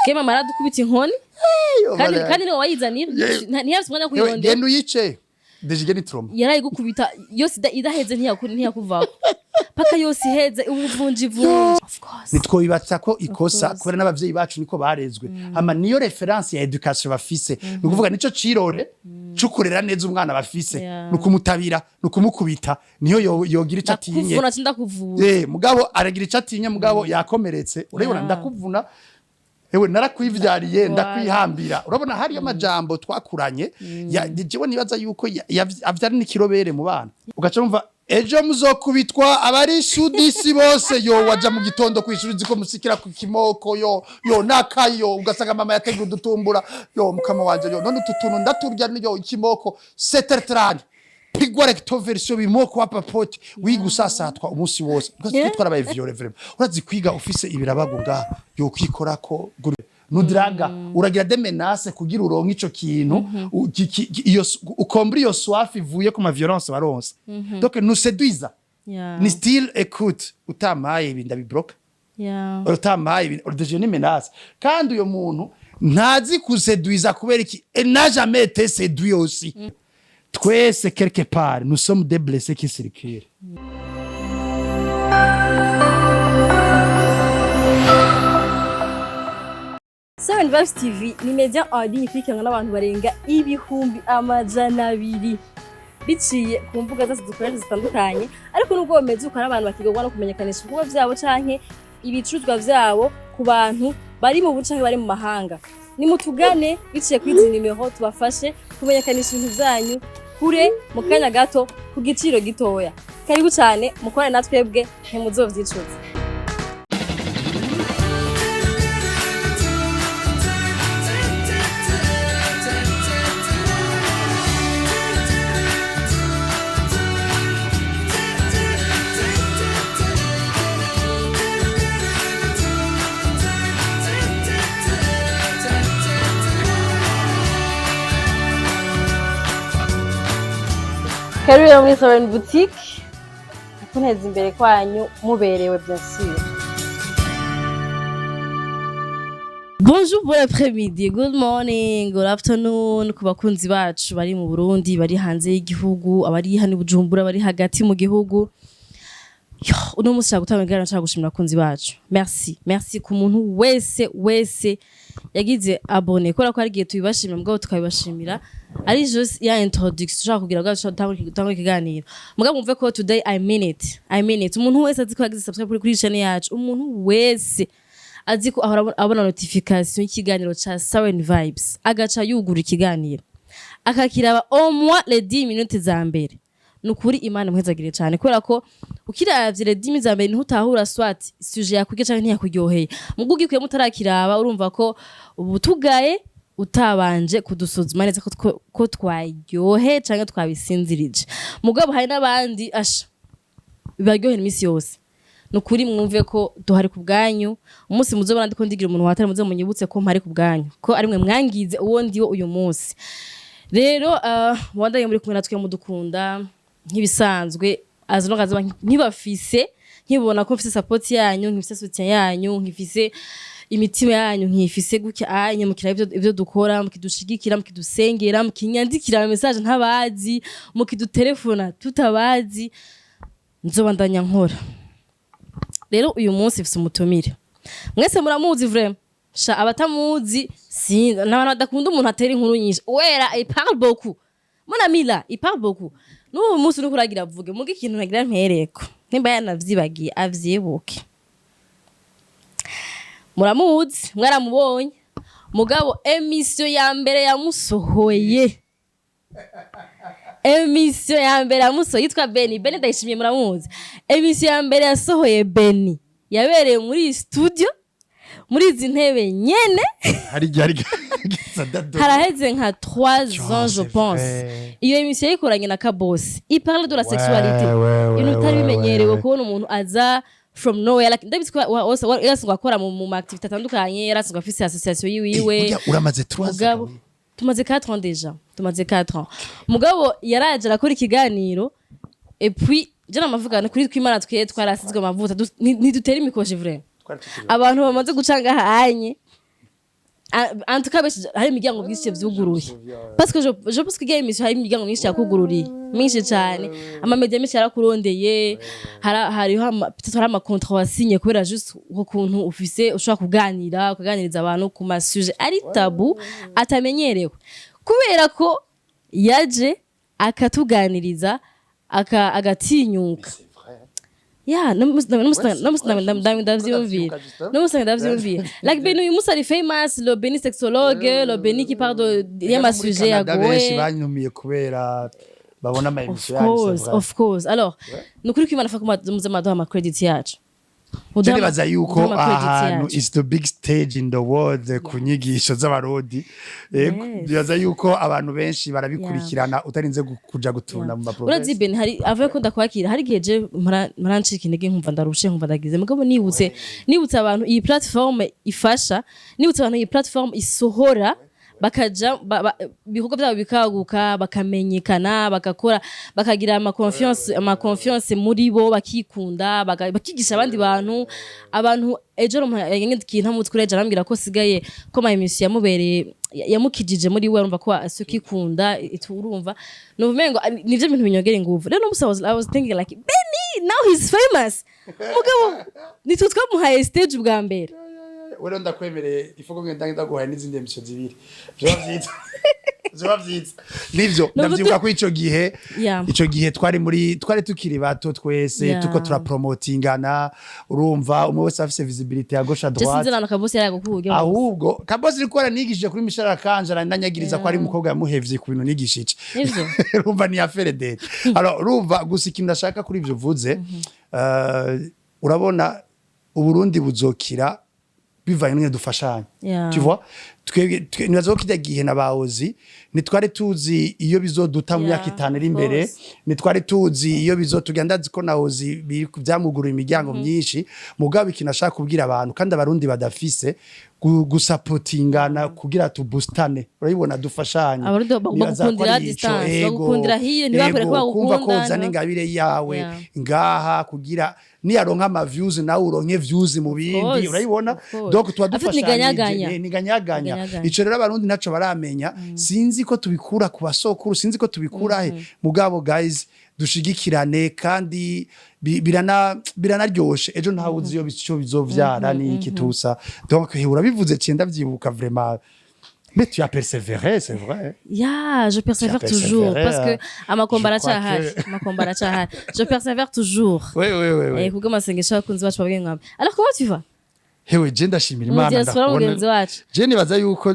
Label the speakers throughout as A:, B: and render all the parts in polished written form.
A: kema mara dukubita inkoni kandi no wayizanira ntiyafite umwanya kuyirondera
B: genda uyice deje ni trauma
A: yarayigukubita yose idaheze ntiyakuvako paka yose iheze ubuvunji of course
B: nitwobibatsa ko ikosa kubera n'abavyeyi bacu niko barezwe hama niyo reference ya education bafise nukuvuga nico cirore cukurera neza umwana bafise nukumutabira nukumukubita niyo yogira ico atinye
A: kuvuna cinda kuvura
B: mugabo aragira ico atinye mugabo yakomeretse urabona ndakuvuna ewe narakwivyariye ndakwihambira urabona hari amajambo twakuranye jewe nibaza yuko avyari nikirobere mu bana ugaca umva ejo muzokubitwa abari sudisi bose yo waja mu gitondo kwishuri ziko musikira ku kimoko yo nakayo ugasanga mama yategura dutumbura yo mukama wanje yo none tutuntu ndaturya niyo ikimoko setertrani pigwa recto version bimoko wa papoti wigusasatwa umunsi wose twitwara abaye viole vraiment urazi kwiga office ibirabago nga yo kwikorako nudraga uragira de menace kugira uronka ico kintu iyo ukombri iyo soif ivuye ku ma violence baronse donc nous séduisa ni still écoute utamaye ibinda bibroka utamaye ibinda deje ni menace kandi uyo muntu ntazi kuseduiza kubera iki n'a jamais été séduit aussi twese quelque part nous sommes des blessés qui circulent
A: Seven Vibes TV ni media en ligne ikurikirana n'abantu barenga ibihumbi amajana abiri biciye ku mbuga zose dukorera zitandukanye ariko nubwo bameze uko n'abantu bakigwa no kumenyekanisha ibikorwa byabo canke ibicuruzwa byabo ku bantu bari mu bucanke bari mu mahanga ni mutugane biciye kuri izi nimero tubafashe kumenyekanisha ibintu byanyu kure mu kanya gato ku giciro gitoya karibu cyane mukore natwebwe ntimuzovyicuza Karibu muri Seven Boutique kuneza imbere kwanyu muberewe bien sûr. Bonjour, bon après-midi, good morning, good afternoon ku bakunzi bacu bari mu Burundi bari hanze y'igihugu abari hano Bujumbura bari hagati mu gihugu. Uno musi gutangana nshaka gushimira abakunzi bacu. Merci ku muntu wese yagize abone kora ko ari gihe tubibashimira mugabo tukabibashimira ari just ya introduction ushaka kugira ngo tutangure ikiganiro mugabo mumve ko today I mean it umuntu wese azi ko yagize subscribe kuri channel yacu umuntu wese azi ko abona notification y'ikiganiro ca Seven Vibes agaca yugura ikiganiro akakiraba au moins les 10 minutes za mbere nukuri Imana muhezagire cyane kubera ko ukiravye les 10 minutes za mbere ntutahura swat sujet yakuge canke ntiyakuryoheye mugugikuye mutarakiraba urumva ko ubutugaye utabanje kudusuzuma neza ko twaryohe canke twabisinzirije mugabo hari n'abandi asha bibaryohera imisi yose nukuri mwumve ko duhari ku bwanyu umunsi muzobona ndiko ndigira umuntu watari muze munyibutse ko mpari ku bwanyu ko ari mwe mwangize uwo ndiwo uyu munsi rero wandaye muri kumwe natwe mudukunda nkibisanzwe azongaza nkibafise nkibona ko mfise support yanyu nkifise soutien yanyu nkifise imitima yanyu nkifise gutya anye mukira ivyo dukora mukidushigikira mukidusengera mukinyandikira message ntabazi mukidutelefona tutabazi nzobandanya nkora rero uyu munsi mfise umutumire mwese muramuzi vraiment sha abatamuzi si n'abantu badakunda umuntu atera inkuru nyinshi wera il parle beaucoup mon ami là il parle beaucoup n'ubu munsi nuko uragira vuge muge ikintu nagira mpereko nimba yanavyibagiye avyibuke muramuzi mwaramubonye mugabo emission ya mbere yamusohoye yitwa Beny ndayishimiye muramuzi emission ya mbere yasohoye Beny yabereye muri studio muri izi ntebe nyene haraheze nka 3 ans je pense iyo emission yikoranye na Kabosi il parle de la sexualité ibintu bitari bimenyerewe kubona umuntu aza from nowhere like ndabitswa yarasingwa akora mu activité atandukanye yarasingwa afise association yiwe
B: uramaze 3 ans
A: tumaze 4 ans déjà tumaze 4 ans mugabo yaraje arakora ikiganiro et puis jana mavugana kuri twimana twarasizwe amavuta ntidutera imikoje vraiment abantu bamaze gucanga hanye en tout cas hari imiryango myinshi vyuguruye parce que je pense que émission hari imiryango myinshi yakugururiye myinshi cyane amamedia menshi yarakurondeye hariho peut-être hari ama contrat wasinye kubera juste ukuntu ufise ushobora kuganiriza abantu ku masuje ari tabu atamenyerewe kubera ko yaje akatuganiriza agatinyuka yeah ndavyumvira like Beny uyu musari famous le Beny Sexologue le Beny qui parle de yama sujet yagoye
B: banyumiye kubera babona ama émission yacu c'est vrai
A: of course alors nukuri kwimana fa kumuzamaduha ama credit yacu
B: Turibaza yuko ahantu is the big stage in the world kunyigisho z'abarodi ndibaza yuko abantu benshi barabikurikirana utarinze kuja gutunda mu maprovince
A: urazi Beny hari avuye ko ndakwakira hari gihe mparancika intege nkumva ndarushe nkumva ndagize mugabo nibutse abantu iyi platform ifasha nibutse abantu iyi platform isohora bakaja bihugo byabo bikaguka bakamenyekana bagakora bakagira ama confiance muri bo bakikunda bakigisha abandi abantu ejo yangendikiye ntamutse kuri ejo arambwira ko sigaye ko ma émission yamubereye yamukijije muri we urumva ko asukikunda urumva nuvumengo nivyo bintu binyogera inguvu rero I was thinking like Beny now he's famous mugabo nitutwa muhaye stage bwa mbere
B: wera ndakwemereye ifuko ngenda ndaguhaye n'izindi emission zibiri Zobavyiza nivyo ndavyibuka ko ico gihe twari tukiri bato twese tuko turapromotingana urumva umwe wese afise visibility ya gauche à droite
A: Jesinze nana kabosi yaragukuye
B: ahubwo kabosi riko aranigishije kuri mishara kanje aranyagiriza ko ari umukobwa yamuhevye ku bintu nigishije urumva ni affaire date alors urumva gusa ikintu ndashaka kuri ivyo vuze urabona uburundi buzokira bivanye n'umwe dufashanya tu vois nibazo kijya gihe nabaozi nitware tuzi iyo bizoduta mu myaka 5 iri imbere nitware tuzi iyo bizotugenda ziko naozi byamugura imiryango myinshi mugabo ikinashaka kubwira abantu kandi abarundi badafise gusapotingana kugira tubustane urabibona dufashanye
A: bagukundira distance bagukundira hiyo ntibakore ko bagukunda
B: kumva koza n'ingabire yawe ngaha kugira niyaronka ama views nawe uronke views mu bindi urabibona donc twadufashanye ni ganyaganya ico rero abarundi naco baramenya sinzi ko tubikura ku basokuru sinzi ko tubikura he mugabo guys dushigikirane kandi biranaryoshe ejo ntawe uzi iyo bico bizovyara ni ikitusa donc urabivuze cyenda vyibuka vraiment. Mais tu as persévéré, c'est vrai.
A: Yeah, je persévère toujours parce que ma combat je persévère toujours.
B: Oui.
A: Et kuko masengesho akunzi bacu babwiye ngam. Alors comment tu vas?
B: Hewe je ndashimira Imana ndakubona. Je nibaza yuko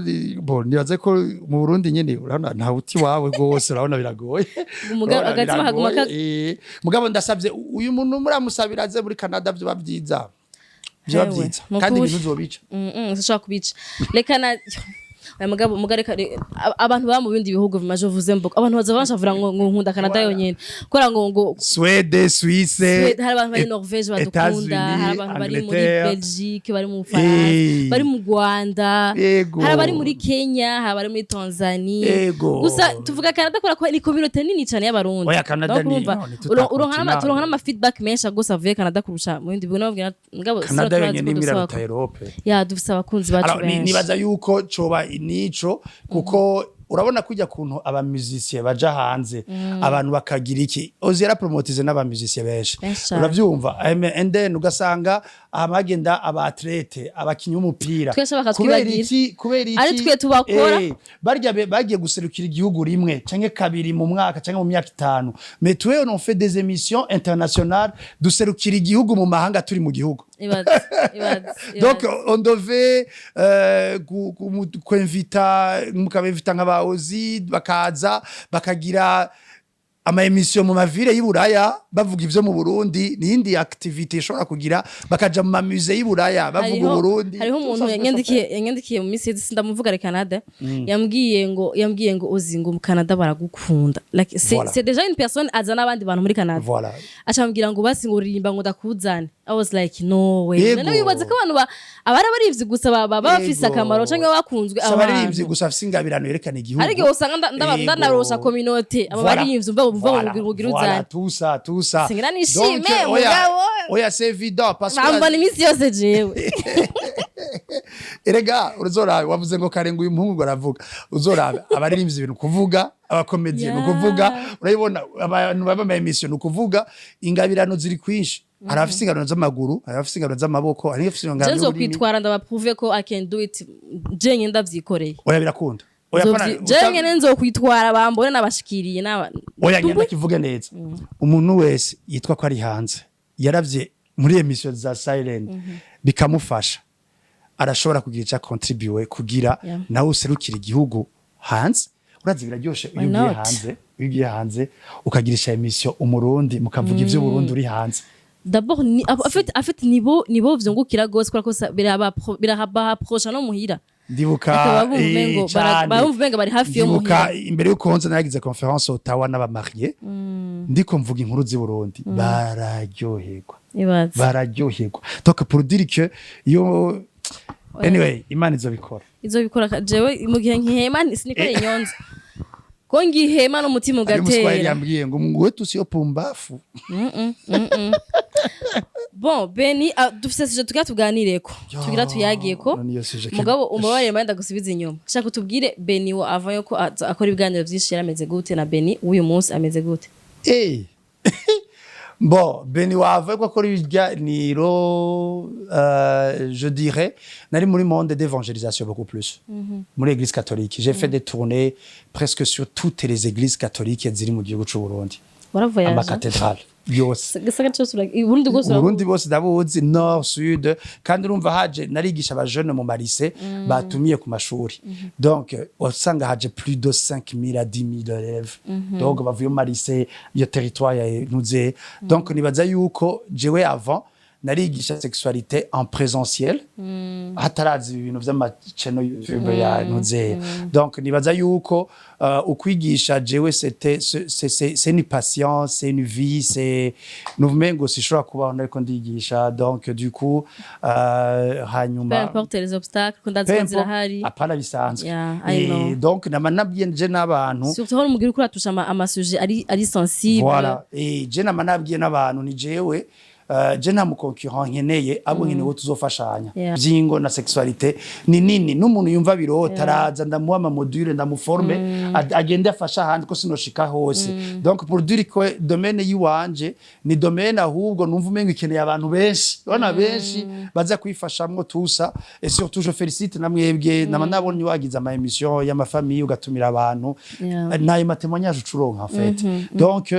B: nibaza ko mu Burundi nyene urabona nta buti wawe gose urabona biragoye.
A: Umugabo agatima haguma
B: mugabo ndasavye uyu muntu muramusabiraze muri Canada byo babyiza. Byo babyiza kandi ibintu zobica.
A: Sishaka kubica. Lekana mugabo abantu ba mu bindi bihugu bimaje vuze mbuka abantu bazavura ngo nkunda Canada yonyene kora ngo
B: Swede Suisse
A: hari abantu bari Norvège badukunda hari abantu bari muri Belgique bari mu France bari mu Rwanda hari abari muri Kenya hari abari muri Tanzania gusa tuvuga Canada kora ko ni community nini cyane y'abarundi uronka ama feedback menshi gusa avuye Canada kurusha mu bindi bihugu ngabo
B: Canada yonyene imiruta Europe
A: dufise abakunzi bacu benshi
B: nibaza yuko coba nico kuko urabona kujya kuntu aba musiciens baja hanze abantu bakagira iki ozera promotize n'aba musiciens benshi uravyumva and then ugasanga amagenda aba athlete abakinyi umupira kubera iki
A: ari twe tubakora
B: bagiye guserukira igihugu rimwe canke kabiri mu mwaka canke mu myaka 5 mais toi on fait des émissions internationales duserukira igihugu mu mahanga turi mu gihugu donc on devait mukabevita nk'abaozi bakaza bakagira ama emission mu mavire y'Iburaya bavuga ivyo mu Burundi n'indi activity ishobora kugira bakaja mu musée y'Iburaya bavuga Burundi
A: hariho umuntu yangendikiye mu misi sindamuvuga re Canada yambwiye ngo uzi ngo mu Canada baragukunda like c'est déjà une personne azana abandi bantu muri Canada
B: voilà
A: acambwira ngo basi ngo uririmba ngo ndakuzane I was like no way none bibaza ko abantu abari barivye gusa baba bafise akamaro canke bakunzwe
B: abarivye gusa afise ingabirano yerekana igihugu
A: ariko usanga ndanarosha communauté abarivye
B: voilà tout ça
A: singira nishime mugabo
B: oya c'est évident parce que
A: bamba ni misi yose jewe
B: erega uzorabe wavuze ngo karenga uyu muhungu aravuga uzorabe abaririmbyi ibintu kuvuga abakomediye no kuvuga urayibona abantu baba mu emission no kuvuga ingabirano ziri kwinshi hari afise ingabirano z'amaguru hari afise ingabirano z'amaboko hari afise ingabirano
A: Jenzo kwitwara ndabapruve ko I can do it jenye ndavyikoreye
B: oya birakunda
A: jenye nenzo kwitwara bambone nabashikiriye naba
B: oya ngenda kivuge neza umuntu wese yitwa ko ari hanze yaravye muri emission za silent bikamufasha arashobora kugira icyo contribute kugira nawe userukira igihugu hanze urazi biraryoshe iyo ugiye hanze ukagirisha emission umurundi mukavuga ivyo Burundi uri hanze
A: d'abord afite nibo vyungukira gose kwa ko biraba approche no muhira
B: ndibuka
A: barumvenga bari hafi yo muhira
B: imbere yuko honze nagize conference Ottawa n'abamarié ndiko mvuga inkuru z'i Burundi bararyoherwa donc pour dire que yo anyway imana izobikora
A: jewe mu gihe nkihema sinikore inyonza ko ngihema no mutima ugatera
B: yambwiye ngo mwe tusiyo pumbafu
A: bon Beny dufise sije tukatuganireko tugira tuyagiyeko mugabo umubare manda gusubiza inyuma shaka tubwire Beny wo avayo ko akora ibiganiro byinshi yarameze gute na Beny uyu munsi ameze gute
B: bon Beny wava ko kuri ibiganiro je dirais nari muri monde d'évangélisation beaucoup plus muri église catholique j'ai fait des tournées presque sur toutes les églises catholiques ziri mu gihugu cy'u Burundi
A: ama
B: cathédrale yose
A: Burundi
B: bose ndabuzi nord sud kandi urumva haje narigisha aba jeune mu marise batumiye ku mashuri donc usanga haje plus de 5000 à 10000 élèves donc bavuye mu marise yo territoire ya nuze donc nibaza yuko jewe avant narigisha sexualité en présentiel hatarazi ibintu vy'amaceno YouTube ya nuze donc nibaza yuko ukwigisha jewe c'est une patience c'est une vie c'est nuvumengo sishobora kubaho nariko ndigisha donc du coup hanyuma
A: peu importe les obstacles kundazira hari
B: apana bisanzwe et donc namanabye je n'abantu
A: surtout ho mugira kuratusha ama sujet ari sensible
B: voilà et je namanabye n'abantu ni jewe je nta mukonkurrent nkeneye abo nkeneye tuzofashanya byingo na sexualité ni nini n'umuntu yumva birota araza ndamuha ama module ndamuforme agende afasha handi ko sinoshika hose donc pour dire que domaine yiwanje ni domaine ahubwo numva umenga ikeneye abantu benshi bana benshi baza kwifashamwo tusa et surtout je félicite namwebwe nabonye wagize ama émission ya ma famille ugatumira abantu nayo matemoignage ucuronka en fait donc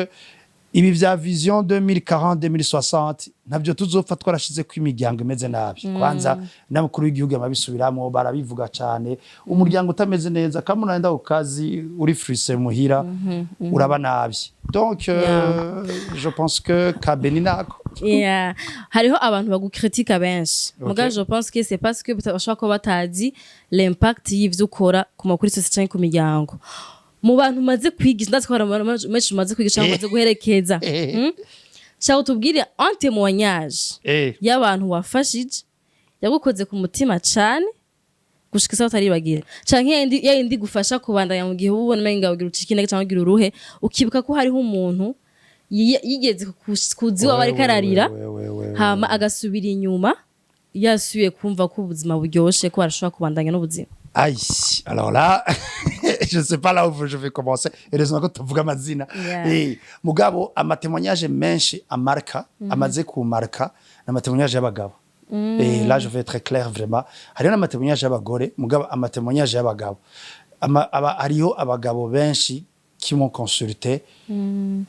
B: ibi vya vision 2040 2060 nabyo tuzopfa twarashize ku imiryango imeze nabi kwanza n'abakuru w'igihugu amabisubiramo barabivuga cyane umuryango utameze neza kamunanda ukazi uri frise muhira uraba nabi donc je pense que Beny nako
A: hariho abantu bagukritika benshi muga je pense que c'est parce que bashaka ko batazi l'impact y'ivyo ukora ku makuru sose cyane ku miryango mu bantu maze kwigisha ndazi ko abantu menshi maze kwigisha maze guherekeza shaka tubwire un témoignage y'abantu wafashije yagukoze ku mutima cyane gushikisa utari bagira canke yindi gufasha kubandanya mu gihe ubona menga ugira ucikine cyangwa ugira uruhe ukibuka ko hariho umuntu yigeze kuziwa bari kararira hama agasubira inyuma yasuye kumva ko ubuzima buryoshe ko arashobora kubandanya n'ubuzima.
B: Aïe, alors là, je sais pas là où je vais commencer. Heureusement que tu vois amazina. Et mugabo amatémoignage menshi amarka, amaze ku marka, amatémoignage y'abagabo. Et là je vais être très clair vraiment. Hariho amatémoignage y'abagore, mugabo amatémoignage y'abagabo. Hariho abagabo benshi qui m'ont consulté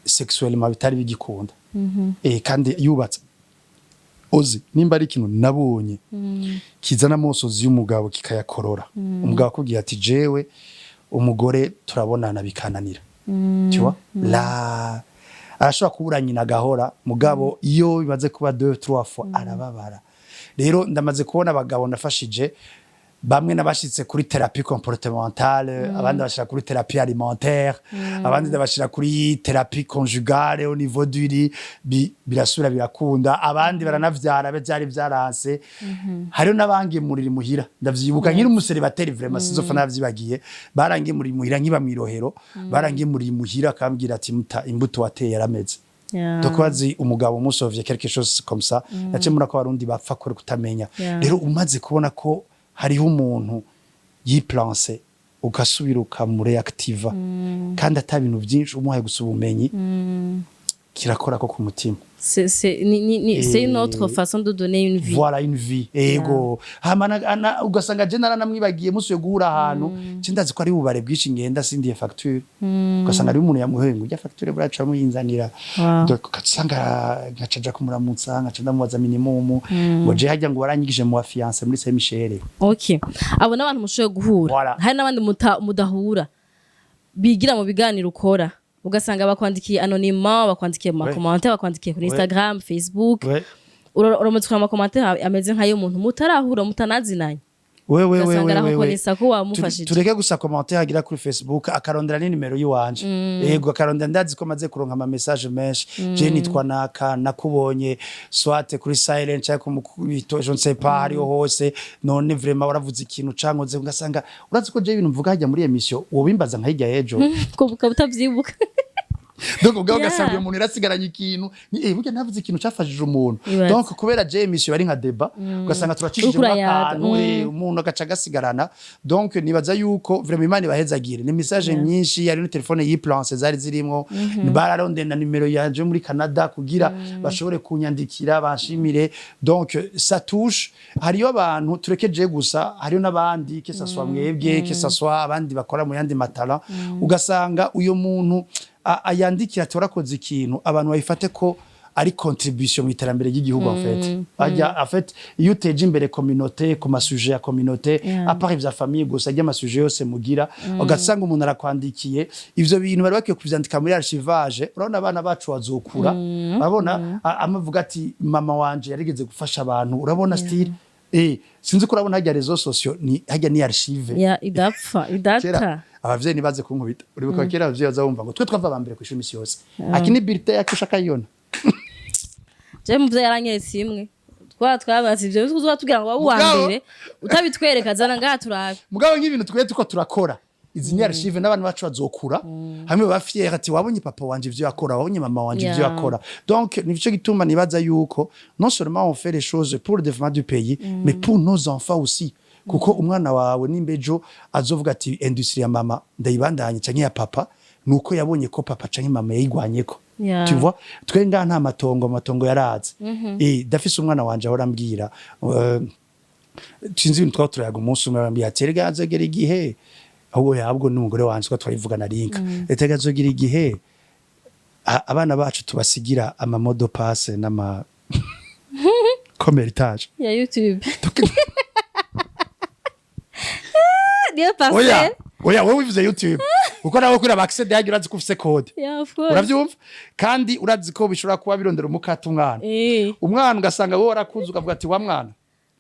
B: sexuellement bitari bigikunda. Et kandi yubatse ozi nimba ari ikintu nabonye kizana amosozi y'umugabo kikayakorora umugabo akubwiye ati jewe umugore turabonana bikananira tu vois la arashobora kubura nyina gahora mugabo iyo bimaze kuba 2-3 fois arababara rero ndamaze kubona abagabo nafashije bamwe nabashitse kuri thérapie comportementale abandi bashira kuri thérapie alimentaire abandi bashira kuri thérapie conjugale au niveau du lit birasura birakunda abandi baranavyara byari byaranse hariho nabangiye muri muhira ndavyibuka nkiri umuseribateri vraiment sizofa navyibagiye barangiye muri muhira nkiba mirohero barangiye muri muhira kambwira ati imbuto wateye yarameze Dokwazi umugabo musovye quelque chose comme ça nace murako barundi bapfa kore kutamenya rero umaze kubona ko hariho umuntu yiplanse ugasubira ukamureactiva kandi ata bintu byinshi umuhaye gusa ubumenyi kirakora ko ku mutima.
A: C'est une autre façon de donner une vie.
B: Voilà une vie. Ego. Hamana ugasanga je naranamwibagiye musuye guhura ahantu. Cindazi ko ari bubare bwishi ngenda sindiye facture. Ugasanga ari umuntu yamuhenga ujya facture buraca muyinzanira. Donc ugasanga ngacaja kumuramutsa ngaca ndamubaza minimum. Ngo je hajya ngo waranyigije mu fiance muri Saint Michel.
A: Okay. Abo n'abantu mushoye guhura. Hari n'abandi mudahura. Bigira mu biganiro ukora. Ugasanga bakwandikiye anonyma bakwandikiye mu commentaire bakwandikiye kuri Instagram Facebook uramutse mu commentaire ameze nkayo umuntu mutarahura mutanazinanye
B: tureke gusa commentaire agira kuri Facebook akarondera ni numero yiwanje yego akarondera ndazi ko maze kuronka ama message menshi je nitwa naka nakubonye swate kuri silent cyangwa kumukubito je ne sais pas hariho hose none vraiment waravuze ikintu cankoze ugasanga urazi ko je ibintu mvuga hajya muri emission wobimbaza nkahijya ejo
A: ko butavyibuka
B: donc ubwo gasanga umuntu irasigaranye ikintu burya navuze ikintu cyafashije umuntu donc kubera je emission bari nka débat ugasanga turacishije akantu umuntu agaca gasigarana donc nibaza yuko vraiment imana ibahezagire ni message nyinshi yari ni telefone yiplanse zari zirimo bararonde na numero yaje muri Canada kugira bashobore kunyandikira bashimire donc ça touche hariyo abantu turekeje gusa hariyo nabandi que ça soit mwebwe que ça soit abandi bakora mu yandi matala ugasanga uyo muntu ayandikira torakoze ikintu abantu bayifate ko ari contribution mu iterambere ry'igihugu en fait iyo uteje imbere communauté ku masuje ya communauté apart ivya famille gusa ajya masuje yose mugira ugasanga umuntu arakwandikiye ivyo bintu bari bakiye kuvyandika muri archivage urabona abana bacu bazokura urabona amavuga ati mama wanje yarigeze gufasha abantu urabona style sinzi ko urabona hajya réseaux sociaux ni hajya ni archive
A: idapfa
B: abavyeyi nibaze kunkubita uribuka kera abavyeyi bazawumva ngo twe twava bambere ku ishuri yose akini birthday yakushaka yona
A: je muvye yaranyeretse imwe twabaza ivyo tuzoba tugira ngo wabambere utabitwereka zana ngaha turabe
B: mugabo nk'ibintu tweye tuko turakora izi ni archive n'abantu bacu bazokura hamwe bafiye ati wabonye papa wanje ivyo yakora wabonye mama wanje ivyo yakora donc nico gituma nibaza yuko non seulement on fait les choses pour le développement du pays mais pour nos enfants aussi kuko umwana wawe nimbejo azovuga ati industrie ya mama ndayibandanye canke ya papa nuko yabonye ko papa canke mama yigwanyeko tu vois twenga nta matongo yaraze dafise umwana wanje ahora ambwira cinzi ibintu twaturayaga umunsi umwe arambwira ati rega azogera igihe ahubwo yabwo n'umugore wanje ko twayivugana rinka etega azogira igihe abana bacu tubasigira ama modo passe n'ama commertage
A: ya YouTube
B: Oya wowe uvuze YouTube uko nawe kuri access yagira urazi ko ufise code uravyumva kandi urazi ko bishobora kuba birondera umukata umwana ugasanga wowe warakuze ukavuga ati wa mwana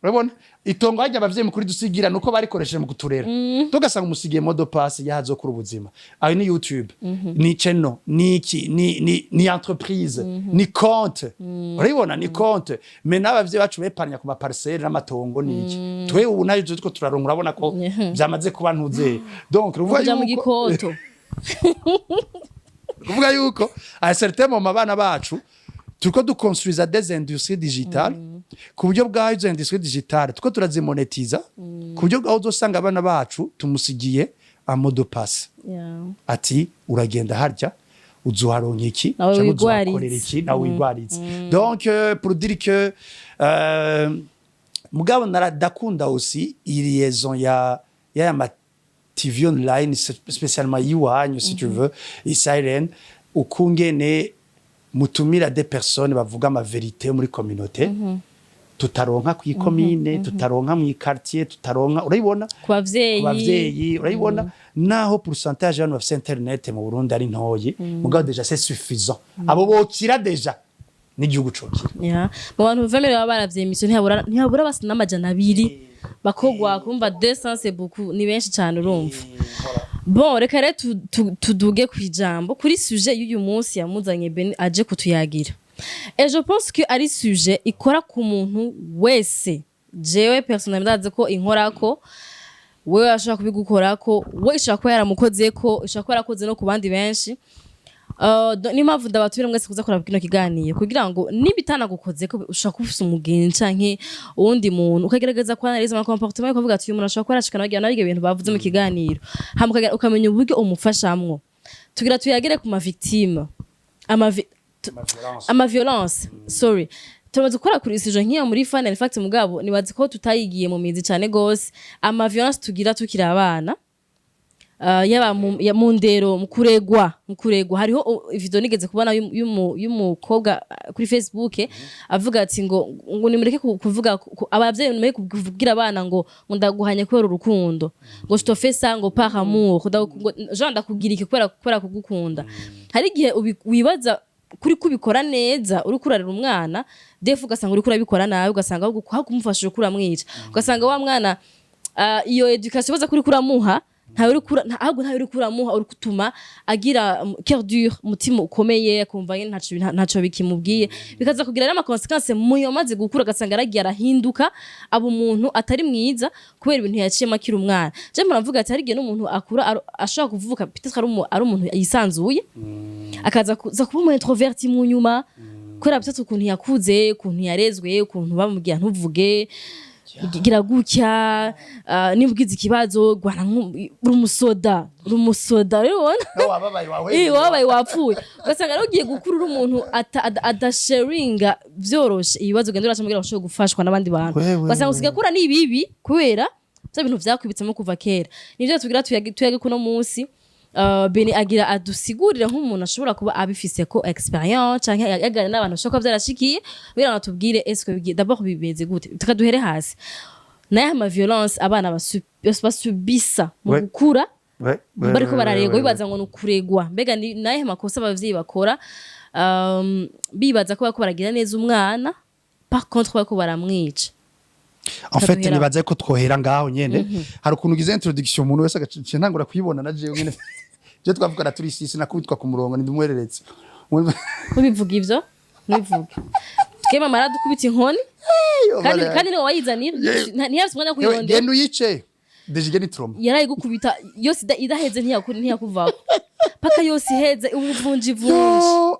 B: urabona itongo hajya abavyeyi mukuri dusigira nuko barikoresheje mu kuturera tugasanga umusigiye modo pass yahazo kuri ubuzima ayo ni YouTube ni channel ni entreprise ni compte urabona ni compte mais n'abavyeyi bacu beparanya ku maparcelle n'amatongo niki twe ubu nayo tuko turaronka urabona ko byamaze kuba ntuze donc
A: uvuga mu gikoto
B: uvuga yuko a certain moment abana bacu tuko dukonstruiza des industries digitales ku buryo bwa izo industries digitales tuko turazimonetiza ku buryo bwa uzosanga abana bacu tumusigiye amodo pass ati uragenda harya uzuharonka iki cyangwa uzuhakorera iki nawe wigwaritse donc pour dire que mugabo naradakunda aussi liaison ya ma TV online spécialement yiwanyu si tu veux i siren ukungene mutumira des personnes bavuga ama vérité muri communauté tutaronka ku ikomine tutaronka mu quartier tutaronka urayibona
A: ku bavyeyi
B: urayibona naho pourcentage y'abantu bafite internet mu Burundi ari ntoyi mugabo déjà c'est suffisant abo bokira déjà n'igihugu cokira
A: mu bantu bavemere baravye emission ntihabura basi n'amajana 2 bakogwa kumva 200 c'est beaucoup ni benshi cyane urumva bon reka rero tuduge kwijambo kuri sujet y'uyu munsi yamuzanye Beny aje kutuyagira et je pense que ari sujet ikora ku muntu wese jewe personnellement ndaze ko inkorako wewe ashaka kubigukorako we ishaka ko yaramukozeko ishaka ko yarakoze no ku bandi benshi ni mpamvu ndabatumira mwese kuza kuraba kino kiganiro kugira ngo nibitanagukoze ko ushaka kufisa umugenzi canke uwundi muntu ukagerageza kwanaliza ama comportement ukavuga ati uyu muntu ashaka kwarashikana bagira nabige ibintu bavuze mu kiganiro hama ukamenya uburyo umufashamwo tugira tuyagere ku ma victime ama violence sorry tumaze gukora kuri isijo nkiya muri final fact mugabo nibazi ko tutayigiye mu mizi cyane gose ama violence tugira tukiri abana yaba mu ndero mu kuregwa hariho video nigeze kubona y'umukobwa kuri Facebook avuga ati ngo nimureke kuvuga abavyeyi nimureke kuvugira abana ngo ndaguhanye kubera urukundo ngo je te fais ça ngo par amour genre ndakugira iki kubera kugukunda hari igihe wibaza kuri kubikora neza uri kurarira umwana defu ugasanga uri kurabikora nawe ugasanga aho kumufasha uri kuramwica ugasanga wa mwana iyo education baza kuri kuramuha ntawe uri kuramuha uri kutuma agira cœur dur mutima ukomeye akumva ntaco bikimubwiye bikaza kugira n'ama consequences muyo maze gukura gasanga aragiye arahinduka abo umuntu atari mwiza kubera ibintu yaciyemo akiri umwana je muravuga ati hari igihe n'umuntu akura ashaka kuvuka peut-être ari umuntu yisanzuye akaza kuba umuntu introverti mu nyuma kubera peut-être ukuntu yakuze ukuntu yarezwe ukuntu bamubwiye ntuvuge gira gutya nibwiza ikibazo gwana urumusoda rero wabaye wapfuye ugasanga rero ugiye gukura uri umuntu adasharinga vyoroshe ibibazo ugenda uracamubwira ushobora gufashwa n'abandi bantu ugasanga usigakura n'ibibi kubera bya bintu vyakwibitsemo kuva kera nivyo tugira tuyage kuno munsi Beny agira adusigurira nk'umuntu ashobora kuba abifise ko experience canke yagana n'abantu bashaka byarashikiye bira natubwire est-ce que d'abord bibeze gute tukaduhere hasi naye ama violence abana basubisa mu gukura bariko bararego bibaza ngo nukuregwa mbega naye makosa abavyeyi bakora bibaza ko baragira neza umwana par contre bako baramwica
B: en fait nibaze ko twohera ngaho nyene hari ukuntu gize introduction umuntu wese agace ntangura kuyibona na jewe nyene je twavugana turi sisi nakubitwa ku murongo ndimwereretse
A: ubivuga ivyo nivuga twema mara dukubita inkoni kandi niwe wayizanira ntiyafise umwanya kuyirondera
B: genda uyice deje ni trauma
A: yaraye gukubita yose idaheze ntiyakuvako paka yose iheze ubuvunji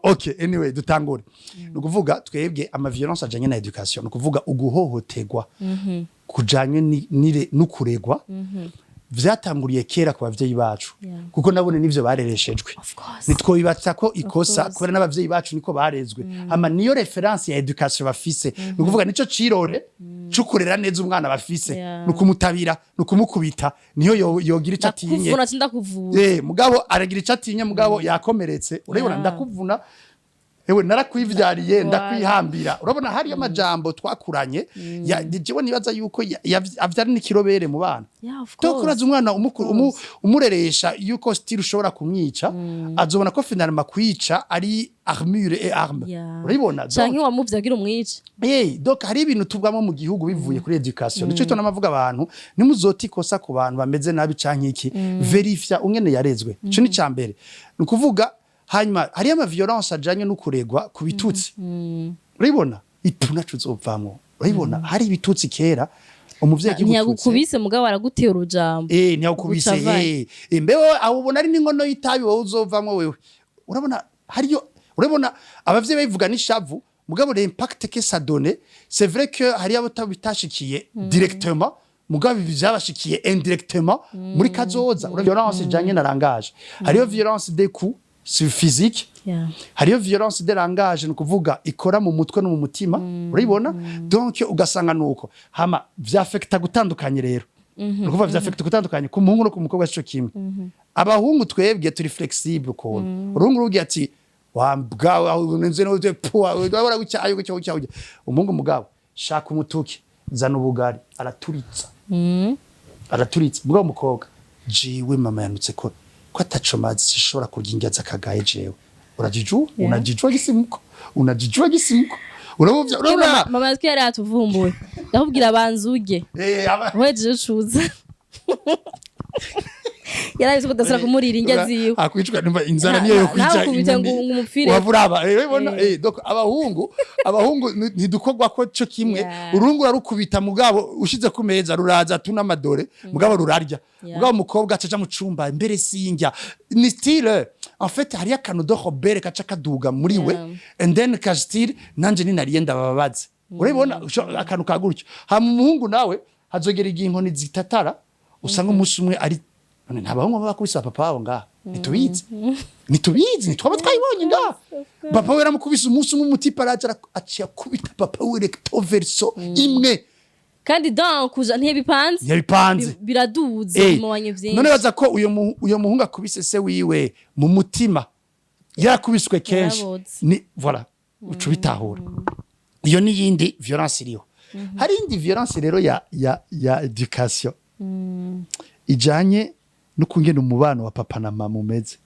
B: okay anyway dutangure nukuvuga twebwe ama violence ajanye na education nukuvuga uguhohoterwa kujanye n'ukuregwa vyatanguriye kera ku bavyeyi bacu kuko nabone nivyo barereshejwe nitwobibatsa ko ikosa kubera n'abavyeyi bacu niko barezwe ama niyo reference ya education bafise nukuvuga nico cirore cukurera neza umwana bafise nukumutabira nukumukubita niyo yogira ico atinye mugabo aragira ico atinye mugabo yakomeretse urabona ndakuvuna ewe narakwivyariye ndakwihambira urabona hari amajambo twakuranye jewe nibaza yuko avyari n'ikirobere mu bana tokuraza umwana umureresha yuko style ushobora kumwica azobona ko finalement kwica ari armure et arme urabona
A: canke wamuvyagira umwica
B: donc hari ibintu tubwamo mu gihugu bivuye kuri education nico namavuga abantu nimuzotikosa ku bantu bameze nabi canke iki verifya ungene yarezwe ico ni cambere nukuvuga hanyuma hari ama violence ajanye n'ukuregwa ku bitutsi urabona ituna tuzovamwo urabona hari ibitutsi kera umuvyeyi kigututse
A: ntiyagukubise mugabo aragutera urujambo
B: ntiyagukubise mbeho abubona ari n'inkono y'itabi wowe uzovamwo wewe urabona abavyeyi bavuga n'ishavu mugabo l'impact que ça donne c'est vrai que hari abo bitashikiye directement mugabo byabashikiye indirectement muri kazoza violence ijanye na langage hariyo violence des coups physique hariyo violence de langage nukuvuga ikora mu mutwe no mu mutima urabibona donc ugasanga nuko hama vyafekta gutandukanye rero nukuvuga vyafekta gutandukanye ku muhungu no ku mukobwa cyo kimwe abahungu twebwe turi flexible ko urungu rugiye ati wambwa unenze no puwa urabora gucyayo cyo umuhungu mugabo shaka umutuki zana ubugari araturitsa mugabo mukobwa jiwe mama yanutse ko atacomazi sishobora kurya ingaza kagaye jewe unajijua gisimuko urabona
A: mama twari atuvumbuye ndakubwira banzuge weje ucuza yaraje kudasara kumurira inga ziwe
B: akwicwa numva inzara niyo yo kwica wavuraba ubona donc abahungu ntidukogwa ko cyo kimwe urungu rarukubita mugabo ushize ku meza ruraza tuna amadore mugabo rurarya mugabo mukobwa acaca mu cumba mbere sinjya ni style en fait hari akantu do Robert kaca kaduga muri we
A: Yeah.
B: and then kastire nanje ninariye ndababaze urabona akantu kagurutyo ha muhungu nawe hazogera igihe inkoni zitatara usanga umunsi umwe ari none ntabahungu bakubisa papa wabo ngaha nitubizi twaba twayibonye ngaha papa we yaramukubise umunsi umwe umutipa araja aciye kubita papa we recto verso imwe
A: kandi kuja
B: ntibipanze
A: biraduze mu wanye vyinshi
B: none baza ko uyo muhungu akubise se wiwe mu mutima yarakubiswe kenshi ni voilà ucu bitahura iyo ni yindi violence iriho hari indi violence rero ya education ijanye no kungena umubano wa papa na mama umeze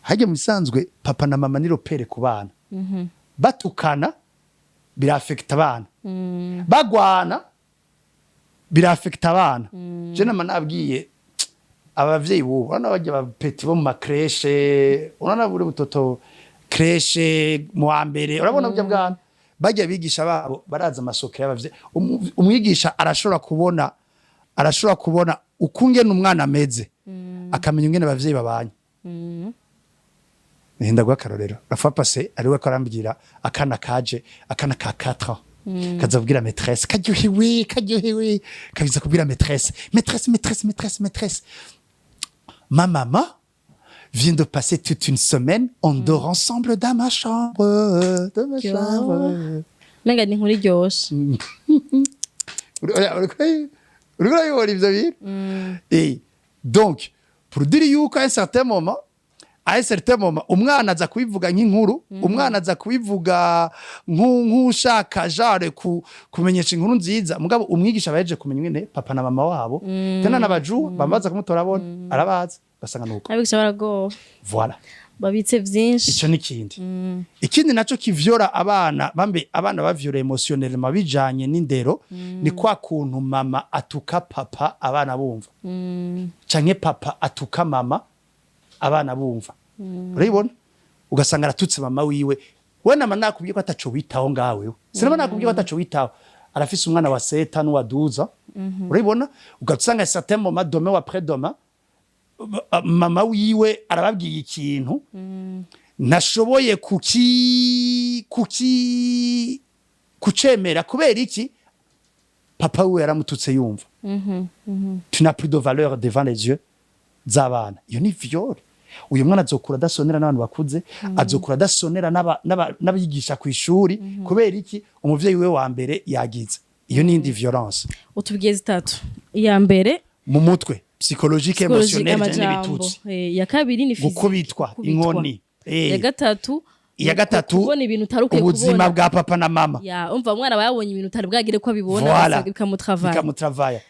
B: hajye mu bisanzwe papa na mama ni ropere ku bana batukana birafekta abana bagwana birafekta abana je nama nabwiye abavyeyi bubu urana bajya bapeti bo mu makreshe urana buri butoto kreshe mu wa mbere urabona bujya bwana bajya bigisha babo baraza amasoko y'abavyeyi umwigisha arashobora kubona ukungena umwana ameze akamenya ingene abavyeyi babanye Nenda gwa karorero rafa passé ariwe ko arambwira akana kaje akana ka 4 ans kazabwira maîtresse kajyohewe kabiza kubwira maîtresse ma maman vient de passer toute une semaine on dort ensemble dans ma chambre
A: Menga ni nkuri ryoshe
B: uriko ivyo bintu et donc pour dire yuko à un certain moment umwana aza kubivuga nk'inkuru umwana aza kubivuga nk'ushaka jare kumenyesha inkuru nziza mugabo umwigisha baje kumenya ingene papa na mama wabo tena nabaju bamaza kumutora bona arabaza basanga nuko
A: abigisha barago
B: voilà
A: babitse vyinshi
B: ico nikindi ikindi naco kivyora abana bavyora emotionnellement bijanye n'indero ni kwa kuntu mama atuka papa abana bumva canke papa atuka mama abana bumva urabibona ugasanga aratutse mama wiwe we nama nakubwiye ko ataco witaho ngawe sinaba nakubwiye ko ataco witaho arafise umwana wa 7 n'uwa 12 urabibona ugasanga certain moment demain ou après demain mama wiwe arababwiye ikintu nashoboye kucemera kubera iki papa wiwe yaramututse yumva tu n'as plus de valeur devant les yeux z'abana iyo ni viol uyu mwana azokura dasonera n'abantu bakuze azokura dasonera n'abigisha ku ishuri kubera iki umuvyeyi we wa mbere yagize iyo ni indi violence
A: utubwiye zitatu iya mbere
B: mu mutwe psychologique émotionnel n'ibitutsi
A: ya kabiri ni physique
B: gukubitwa inkoni
A: ya gatatu
B: kubona
A: ibintu utaruke kubona
B: ubuzima bwa papa na mama
A: ya umva mwana bayabonye ibintu utari bwagire ko abibona
B: bikamutravaya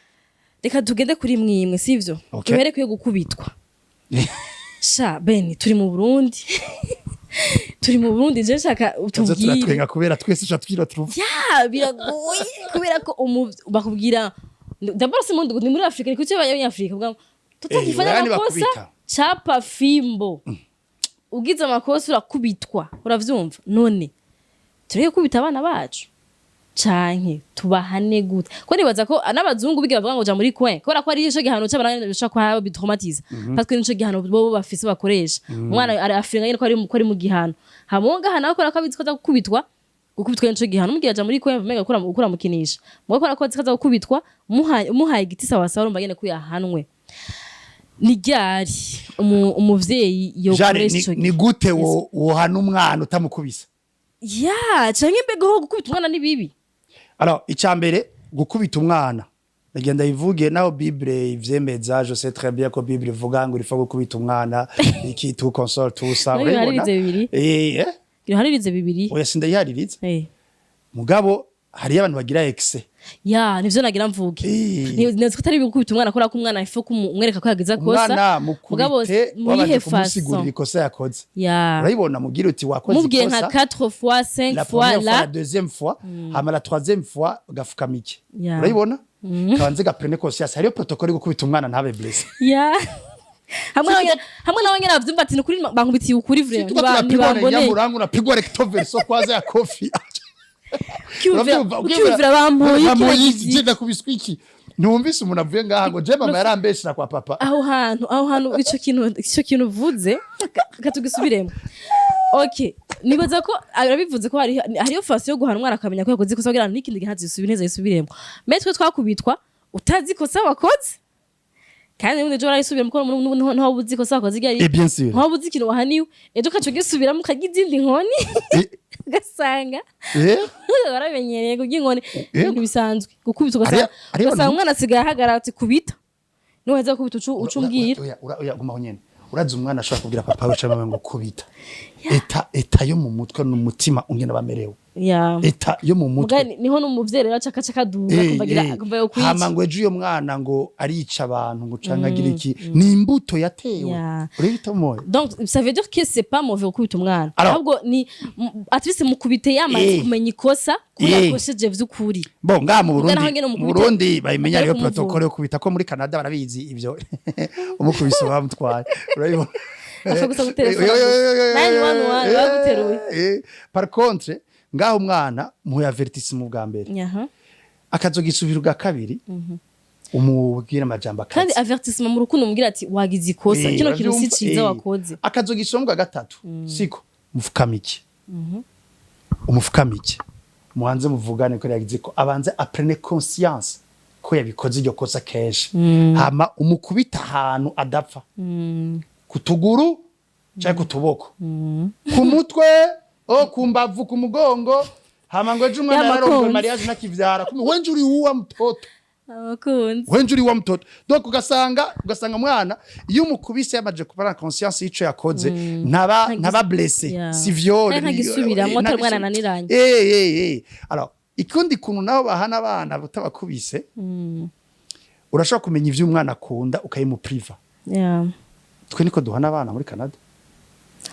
A: reka tugende kuri mwimwe sivyo duhere kuye gukubitwa sha Beny turi mu Burundi je shaka utubwire
B: twenga kubera twese chatwira turuva
A: ya biragoye kubera ko bakubwira d'abord c'est monde ni muri Afrika ni kuki abanyafrika bwa tutakifanya makosa chapa fimbo ugize amakosa urakubitwa uravyumva none turiye kubita abana bacu canke tubahane gute ko nibaza ko n'abazungu bigira bavuga ngo ja muri coin ko ari ico gihano cy'abantu bishaka kwa bitraumatize parce que nico gihano bo bafise bakoresha umwana ari Afrika nyine ko ari mu gihano hamonga hana ko akabitwa gukubitwa nico gihano mugira ja muri coin mega ukura mukinisha mwe ko akoze kaza gukubitwa muhaye igiti sawa sawa urumva nyene kuyahanwe ni ryari umuvyeyi yokoresha
B: ni gute wo hana umwana utamukubisa
A: ya canke mbega ho gukubita umwana ni bibi
B: alors icambere gukubita umwana ndagenda ivuge naho Bible ivyemeza je sais très bien ko Bible ivuga ngo irifa gukubita umwana iki tu console tout ça
A: urabona haririze bibiri
B: oya sindayaririze mugabo hari abantu bagira excès
A: ya nivyo nagira mvuge neza ko tari gukubita umwana akora ko umwana ifo kumwereka ko yagize kosa
B: mugabo muyihe façon ikosa yakoze urayibona mugira uti wakoze ikosa
A: mubwiye nka 4 fois 5 fois
B: la deuxième fois hama la troisième fois gafuka mike urayibona kanze gaprene conscience hariyo protocole gukubita umwana ntabe blessé
A: ya hamwe nawe nyina bavyumva ati nukuri bankubitiye ukuri vrai
B: ntibambone yamurangu na pigwa recto verso kwaza ya coffee
A: Kiuvira bampoye
B: jenda kubiswiki ntumvise umuntu avuye ngaha ngo je mama yarambeshera kwa papa
A: aho hantu ico kintu uvuze katugisubiremo. Okay, nibaza ko arabivuze ko hariyo fasi yo guhana umwana akamenya ko yakoze ikosa kugira ngo n'ikindi gihe ntazisubiremo. Metwe twakubitwa utazi ikosa wakoze kandi n'undi jora isubira mukora ntaho buzi ikosa wakoze igari.
B: Bien sûr.
A: Ntaho buzi ikintu wahaniwe ejo kaco gisubiramo kagize indi nkoni gasanga barabenyereye kugira inkoni ibintu bisanzwe gukubita ugasanga umwana asigaye ahagarara ati kubita niweza kubita ucumbwira.
B: Oya gumaho nyene urazi umwana ashobora kubwira papa we cyangwa ngo kubita eta yo mu mutwe n'umutima ungena bamerewe eta yo mu mutwe
A: niho n'umuvyeyi rero acakaca kaduga kumva yo kwica
B: hama ngo ejo uyo mwana ngo arica abantu ngo canka agira iki ni imbuto yatewe uribita moyo.
A: Donc ça veut dire que c'est pas mauvais kubita umwana ahubwo ni at least mukubite yamaze kumenya ikosa kuyakosheje vy'ukuri.
B: Bon nga mu Burundi bayimenya ryo protocole yo kubita ko muri Canada barabizi ivyo umukubise bamutwaye urabibona
A: afagusa gutelefona 911 baguteruye.
B: Par contre ngaho umwana muya avertissement bwa mbere akazogisubira bwa kabiri umubwira amajambo akazi
A: kandi avertissement mu rukundo umubwira ati wagize ikosa kino kintu si ciza wakoze.
B: Akazogisubira bwa gatatu siko mufukamike umufukamike muhanze muvugane ko yagize ko abanze aprene conscience ko yabikoze iryo kosa kenshi hama umukubita ahantu adapfa kutuguru cyangwa kutuboko ku mutwe ku mbavu ku mugongo hama ngo ejo umwana yarongoye mariage nakivyara wenje uri uwa mtoto
A: abakunzi
B: wenje uri uwa mtoto. Donc ugasanga mwana iyo umukubise yamaje kupara conscience yico yakoze ntaba blessé si viole
A: ntagisubiramo atari mwana naniranye.
B: Alors ikundi kuntu naho bahana abana butabakubise urashobora kumenya ivyo umwana akunda ukayimupriva. Twe niko duhana abana muri Canada.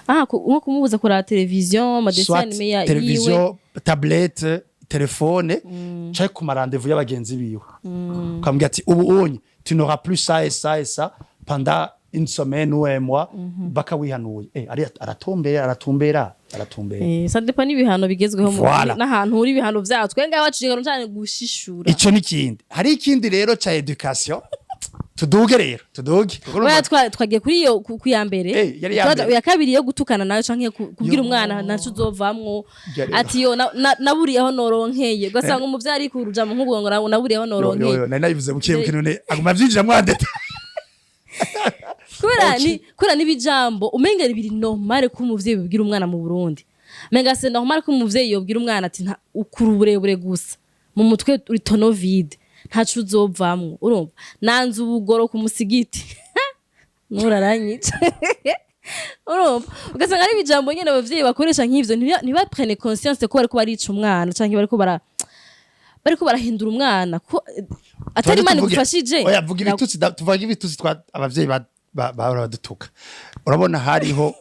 A: Nko kumubuza kuraba televiziyo amadessin anime ya
B: televiziyo tablette telefone cyangwa ku marandevous y'abagenzi biwe ukambwira ati ubu onye tu n'auras plus ça et ça et ça pendant une semaine ou un mois bakawihanuye aratumbera ça
A: dépend n'ibihano bigezweho n'ahantu uri ibihano vyatswe ngaho bacigano cyane gushishura.
B: Ico nikindi hari ikindi rero ca education tuduge
A: twagiye kuri iyo kuyambere ya kabiri yo gutukana nayo canke kubwira umwana nacu uzovamwo ati yo naburiyeho noronkeye ugasanga umuvyari kuruja mu nkubwo ngo naburiyeho noronkeye
B: nari nabivuze buke none aguma vyinjira mwandeta
A: kura n'ibijambo umenga biri normal ko umuvyeyi bibwira umwana mu Burundi menga c'est normal ko umuvyeyi yobwira umwana ati ukuru burebure gusa mu mutwe uri tono vide ntacu uzovamwo urumva nanze ubugoro ku musigiti nuraranyica urumva ugasanga ari bijambo nyene abavyeyi bakoresha nk'ivyo ntibaprene conscience ko bariko barica umwana canke bariko barahindura umwana ko atari mani gufashije.
B: Oya vuga ibitutsi tuvuga ibitutsi twa abavyeyi badutuka urabona hariho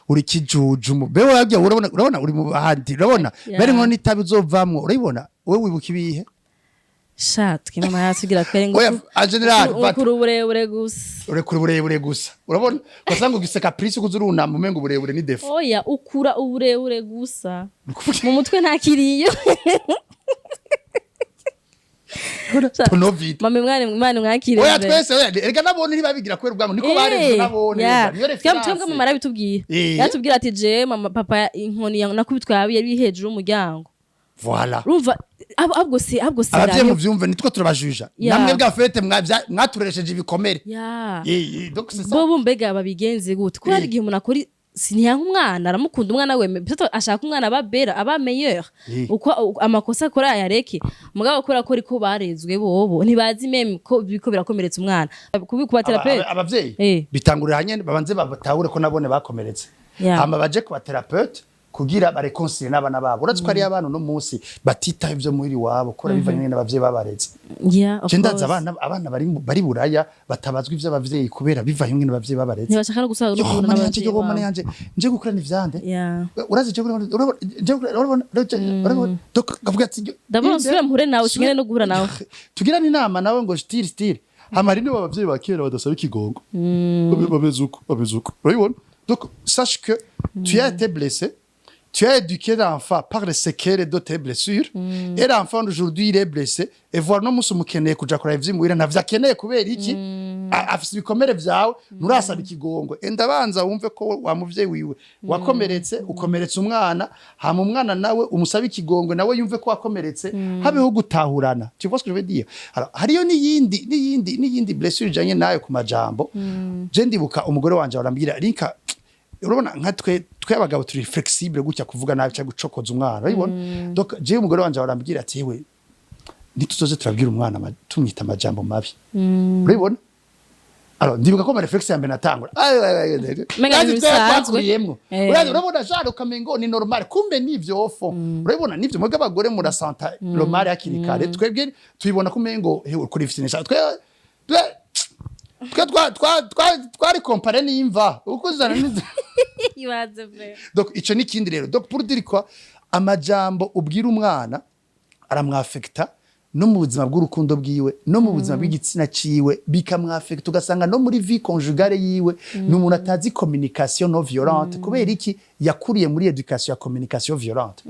B: uri kijuju bewe wabye urabona uri mu bahandi urabona bere ngo nitabi uzovamwo urabona wewe wibuka ibihe
A: shatwe mama yatugira kwere ngo
B: en general
A: ukura
B: uburebure gusa urabona kwasanga ugise caprice kuzuruna mu mengo uburebure ni defo.
A: Oya ukura uburebure gusa mu mutwe ntakiriyo mama mwana mwakire.
B: Oya twese erega nabone nibabigira kwera ubwango niko bareze nabone
A: twebwe mama arabitubwira yatubwira ati je mama papa inkoni nakubitwa yari hejuru y'umuryango.
B: Voilà.
A: Rumva abwo se
B: abavye mu vyumve nitwo turabajuja namwe bwa fete mwaturesheje ibikomere.
A: Donc c'est ça. Bobo mbega babigenze gute ko hari gihe umuntu akora siniyanka umwana aramukunda umwana we peut-être ashaka umwana ababera aba meilleur uko amakosa akora yareke mugabo akora ko riko barezwe bobo ntibazi meme ko biko birakomeretsa umwana kuba therapeuti
B: abavyeyi bitangurira hanye babanze batahura ko nabone bakomeretse hama baje ku therapeuti kugira bareconcile n'abana babo urazi ko ari abantu no munsi batita ivyo muri wabo kora bivanye n'abavyeyi babareze. Cendaza abana bari buraya batabazwa ivyo abavyeyi kubera bivanye n'abavyeyi babareze
A: ntibashaka no gusaza urukundo n'abavyeyi
B: babo yanje nje gukurana ivyande urazi je urabona kavuga ati
A: ndabonswe mpure nawe kingene no guhura nawe
B: tugirana inama nawe ngo style hamari nibo abavyeyi bakera badasaba ikigongo babezuko urabibona. Donc sache que tu as été blessé tu as éduqué l'enfant par les séquelles de tes blessures et l'enfant d'aujourd'hui il est blessé et voir no musi umukeneye kuja kuraba ivyimuhira ntavyo akeneye kubera iki afise ibikomere vyawe nurasaba ikigongo ndabanza wumve ko wa muvyeyi wiwe wakomeretse ukomeretse umwana hama umwana nawe umusaba ikigongo nawe yumve ko wakomeretse habeho gutahurana tu vois ce que je veux dire alors hariyo n'iyindi blessure janye nayo ku majambo je ndibuka umugore wanje arambira rinka urabona nka twe abagabo turi flexible gutya kuvuga nabi cyangwa gucokoza umwana urabibona donc je umugore wanje arambwira ati yewe nituzoze turabwira umwana tumwita amajambo mabi urabibona alors ndibuka ko reflex ya mbere natangura twakuyemwo urabona jaro kamengo ni normal kumbe nivyo ofo urabibona nivyo mwebwe abagore murasanta normal yakirikare twebwe tuyibona kumengo kuri fitness twari compare n'imva ukuzana donc ico ni kindi rero donc pour dire quoi amajambo ubwira umwana aramwafekta no mu buzima bw'urukundo bwiwe no mu buzima bw'igitsina ciwe bikamwafekta ugasanga no muri vie conjugale yiwe n'umuntu atazi communication non violente kubera iki yakuriye muri education ya communication violente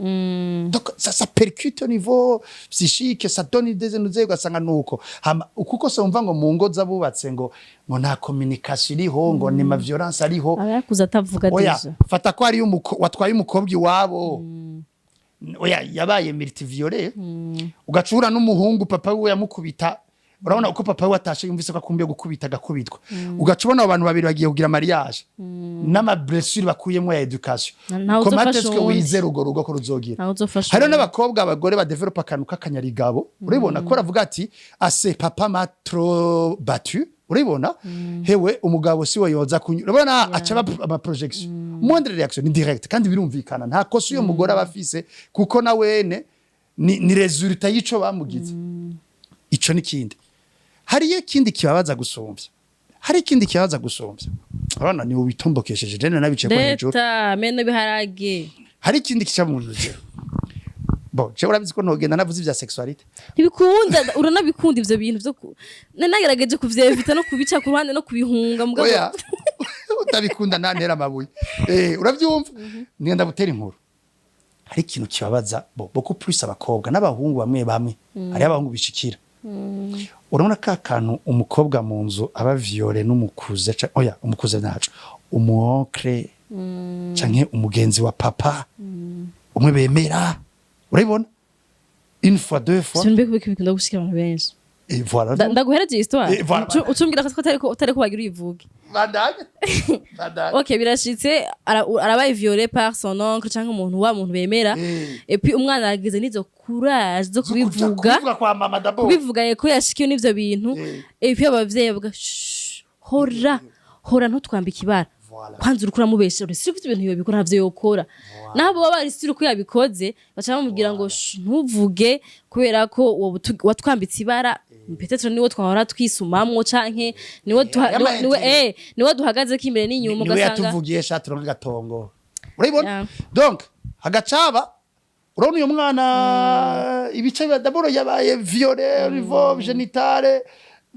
B: donc ça percute au niveau psychique ça donne des énergies ugasanga nuko kuko se umva ngo mu ngo zabubatse ngo nta communication iriho ngo ni ma violence ariho
A: abakuza atavuga deja
B: fata ko ari watwaye umukobwa iwabo oya yabaye multiviolé ugacura n'umuhungu papa we yamukubita urabona uko papa we atashe yumvise ko akumbiye gukubita gakubitwa ugacubona abantu babiri bagiye kugira mariage n'ama blessure bakuyemo ya education comment est-ce que wizera ugo ko ruzogira hari n'abakobwa abagore ba develop akantu kakanyarigabo uribona ko ravuga ati ase papa m'a trop battu uribona hewe umugabo siwe yoza kunyura urabona aca ama projection moindre reaction ni direct kandi birumvikana nta kosa uyo mugore abafise kuko na wene ni resultat yico bamugize ico ni kindi hari ikindi kibabaza gusumvya urabona ni ubitombokesheje je nabice ko hejuru
A: leta meno biharage
B: hari ikindi kica mu rugero bon je urabizi ko ntogenda navuze ivya sexualité
A: ntibikunda uranabikunda ivyo bintu vyo nagerageje kuvyevita no kubica ku ruhande no kubihunga mugabo
B: oya utabikunda nantera amabuye uravyumva ngenda butera inkuru hari ikintu kibabaza beaucoup plus abakobwa n'abahungu bamwe ari abahungu bishikira urabona ka kantu umukobwa mu nzu aba violé n'umukuze oya umukuze naco umuonkre canke umugenzi wa papa umwe bemera urabibona une fois deux fois
A: simbe kubikunda gushikira abantu benshi
B: et voilà
A: ndaguhereje histoire ucumbwira ko utari ko bagira uyivuge
B: badage
A: OK birashitse arabaye violé par son oncle canke umuntu bemera et puis umwana aragize nizo courage zo kubivuga
B: kwa mama d'abord
A: kubivuga yeko yashikiye n'ivyo bintu et puis abavyeyi bavuga hora ntutwambika ibara kwanza urukura mubeshe uretse ibintu yobikora ntavyo yokora nabo baba ari siri ko yabikoze baca bamubwira ngo ntuvuge kubera ko watwambitse ibara peut-être niwo twahora twisumamwo canke niwo duhagaze kimbere n'inyuma
B: ugasanga niwe yatuvugiye shatiro gatongo urabibona donc hagacaba urabona uyo mwana ibice d'abord yabaye violé au niveau génital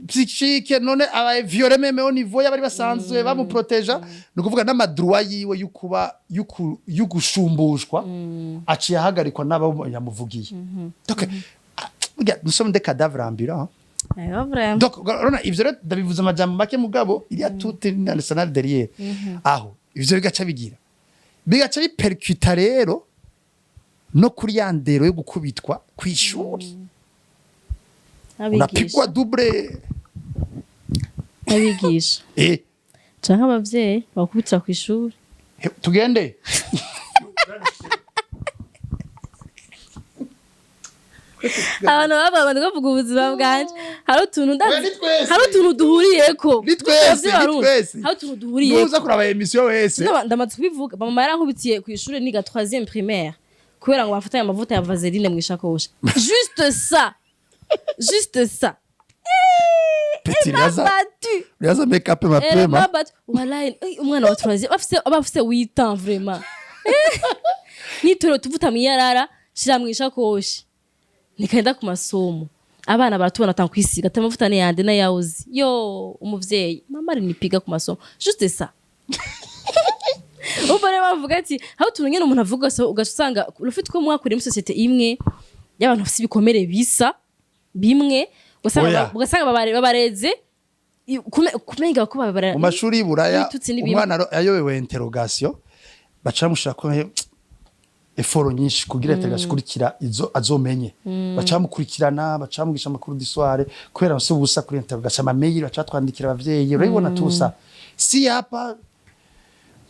B: psychique none abaye violé même au niveau y'abari basanzwe bamuproteja no kuvuga n'amadroit yiwe yukuba yugusumbushwa aciye ahagarikwa n'abo yamuvugiye donc nous sommes des cadavres ambulants donc urabona ivyo rero ndabivuze amajambo make mugabo il y a tout un arsenal derrière aho ivyo bigaca bigaca bipercuta rero no kuri yandero yo gukubitwa kwishuri unapigwa double
A: abigisha canke abavyeyi bakubitira kwishuri
B: tugende
A: abantu babandi bavuga ubuzima bwanje hari utuntu duhuriyeko
B: ni twese hari
A: utuntu duhuriyeko
B: nuza kuraba emission wese
A: ndamaze kubivuga mama yarankubitiye kwishuri niga 3e primaire kubera ngo bafatanye amavuta ya vaseline mwishakosha juste ça
B: petit yaza make up mapema
A: wallahi umwana wa 3e bafise 8 ans vraiment nitoro tuvuta mwiyarara shira mwishakoshi nikaenda ku masomo abana baratubona tankwisiga tamavuta ne yande na yawuzi yo umuvyeyi mama ari nipiga ku masomo juste ça umva rero bavuga ati aho tuntu nyene umuntu avuga so ugasanga ufite ko mwakuriye mu societe imwe y'abantu bafite ibikomere bisa bimwe ugasanga babareze kumenga ko babara
B: mu mashuri y'Iburaya umwana ayobewe interrogation bacamushira ko effort nyinshi kugira atagashikurikira izo azomenye bacamukurikirana bacamugisha amakuru d'histoire kubera nse ubusa kuri interrogation amamail bacatwandikira abavyeyi urabibona tusa si hapa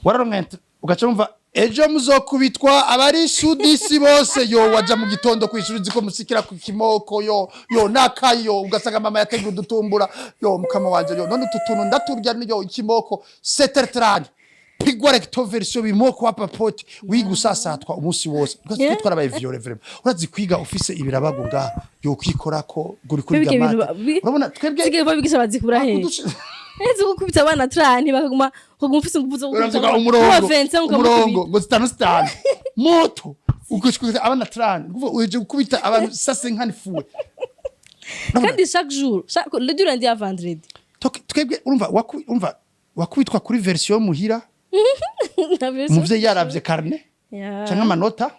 B: wararonka ugacumva ejo muzokubitwa abari sudisi bose yo waja mu gitondo kwishuri ziko musikira ku kimoko yo nakayo ugasanga mama yategura dutumbura yo mukama wanje yo none tutuntu ndaturya niyo ikimoko setertrani pigwa recto version bimoko wa papoti wigusasatwa umunsi wose twitwara abaye viole vraiment urazi kwiga office ibirabago nga yo kwikora ko guri kuri gamata urabona twebwe
A: sige babigisha bazikura he ezi gukubita abana trani bakaguma kugumfise nguvuzo
B: gukubita umurongo ngo zitanu moto ugushikuza abana trani uje gukubita abantu sase nkani fuwe
A: kandi chaque jour le dur lundi à vendredi
B: twebwe urumva wakubitwa kuri version muhira umuvyeyi yaravye carnet cyangwa amanota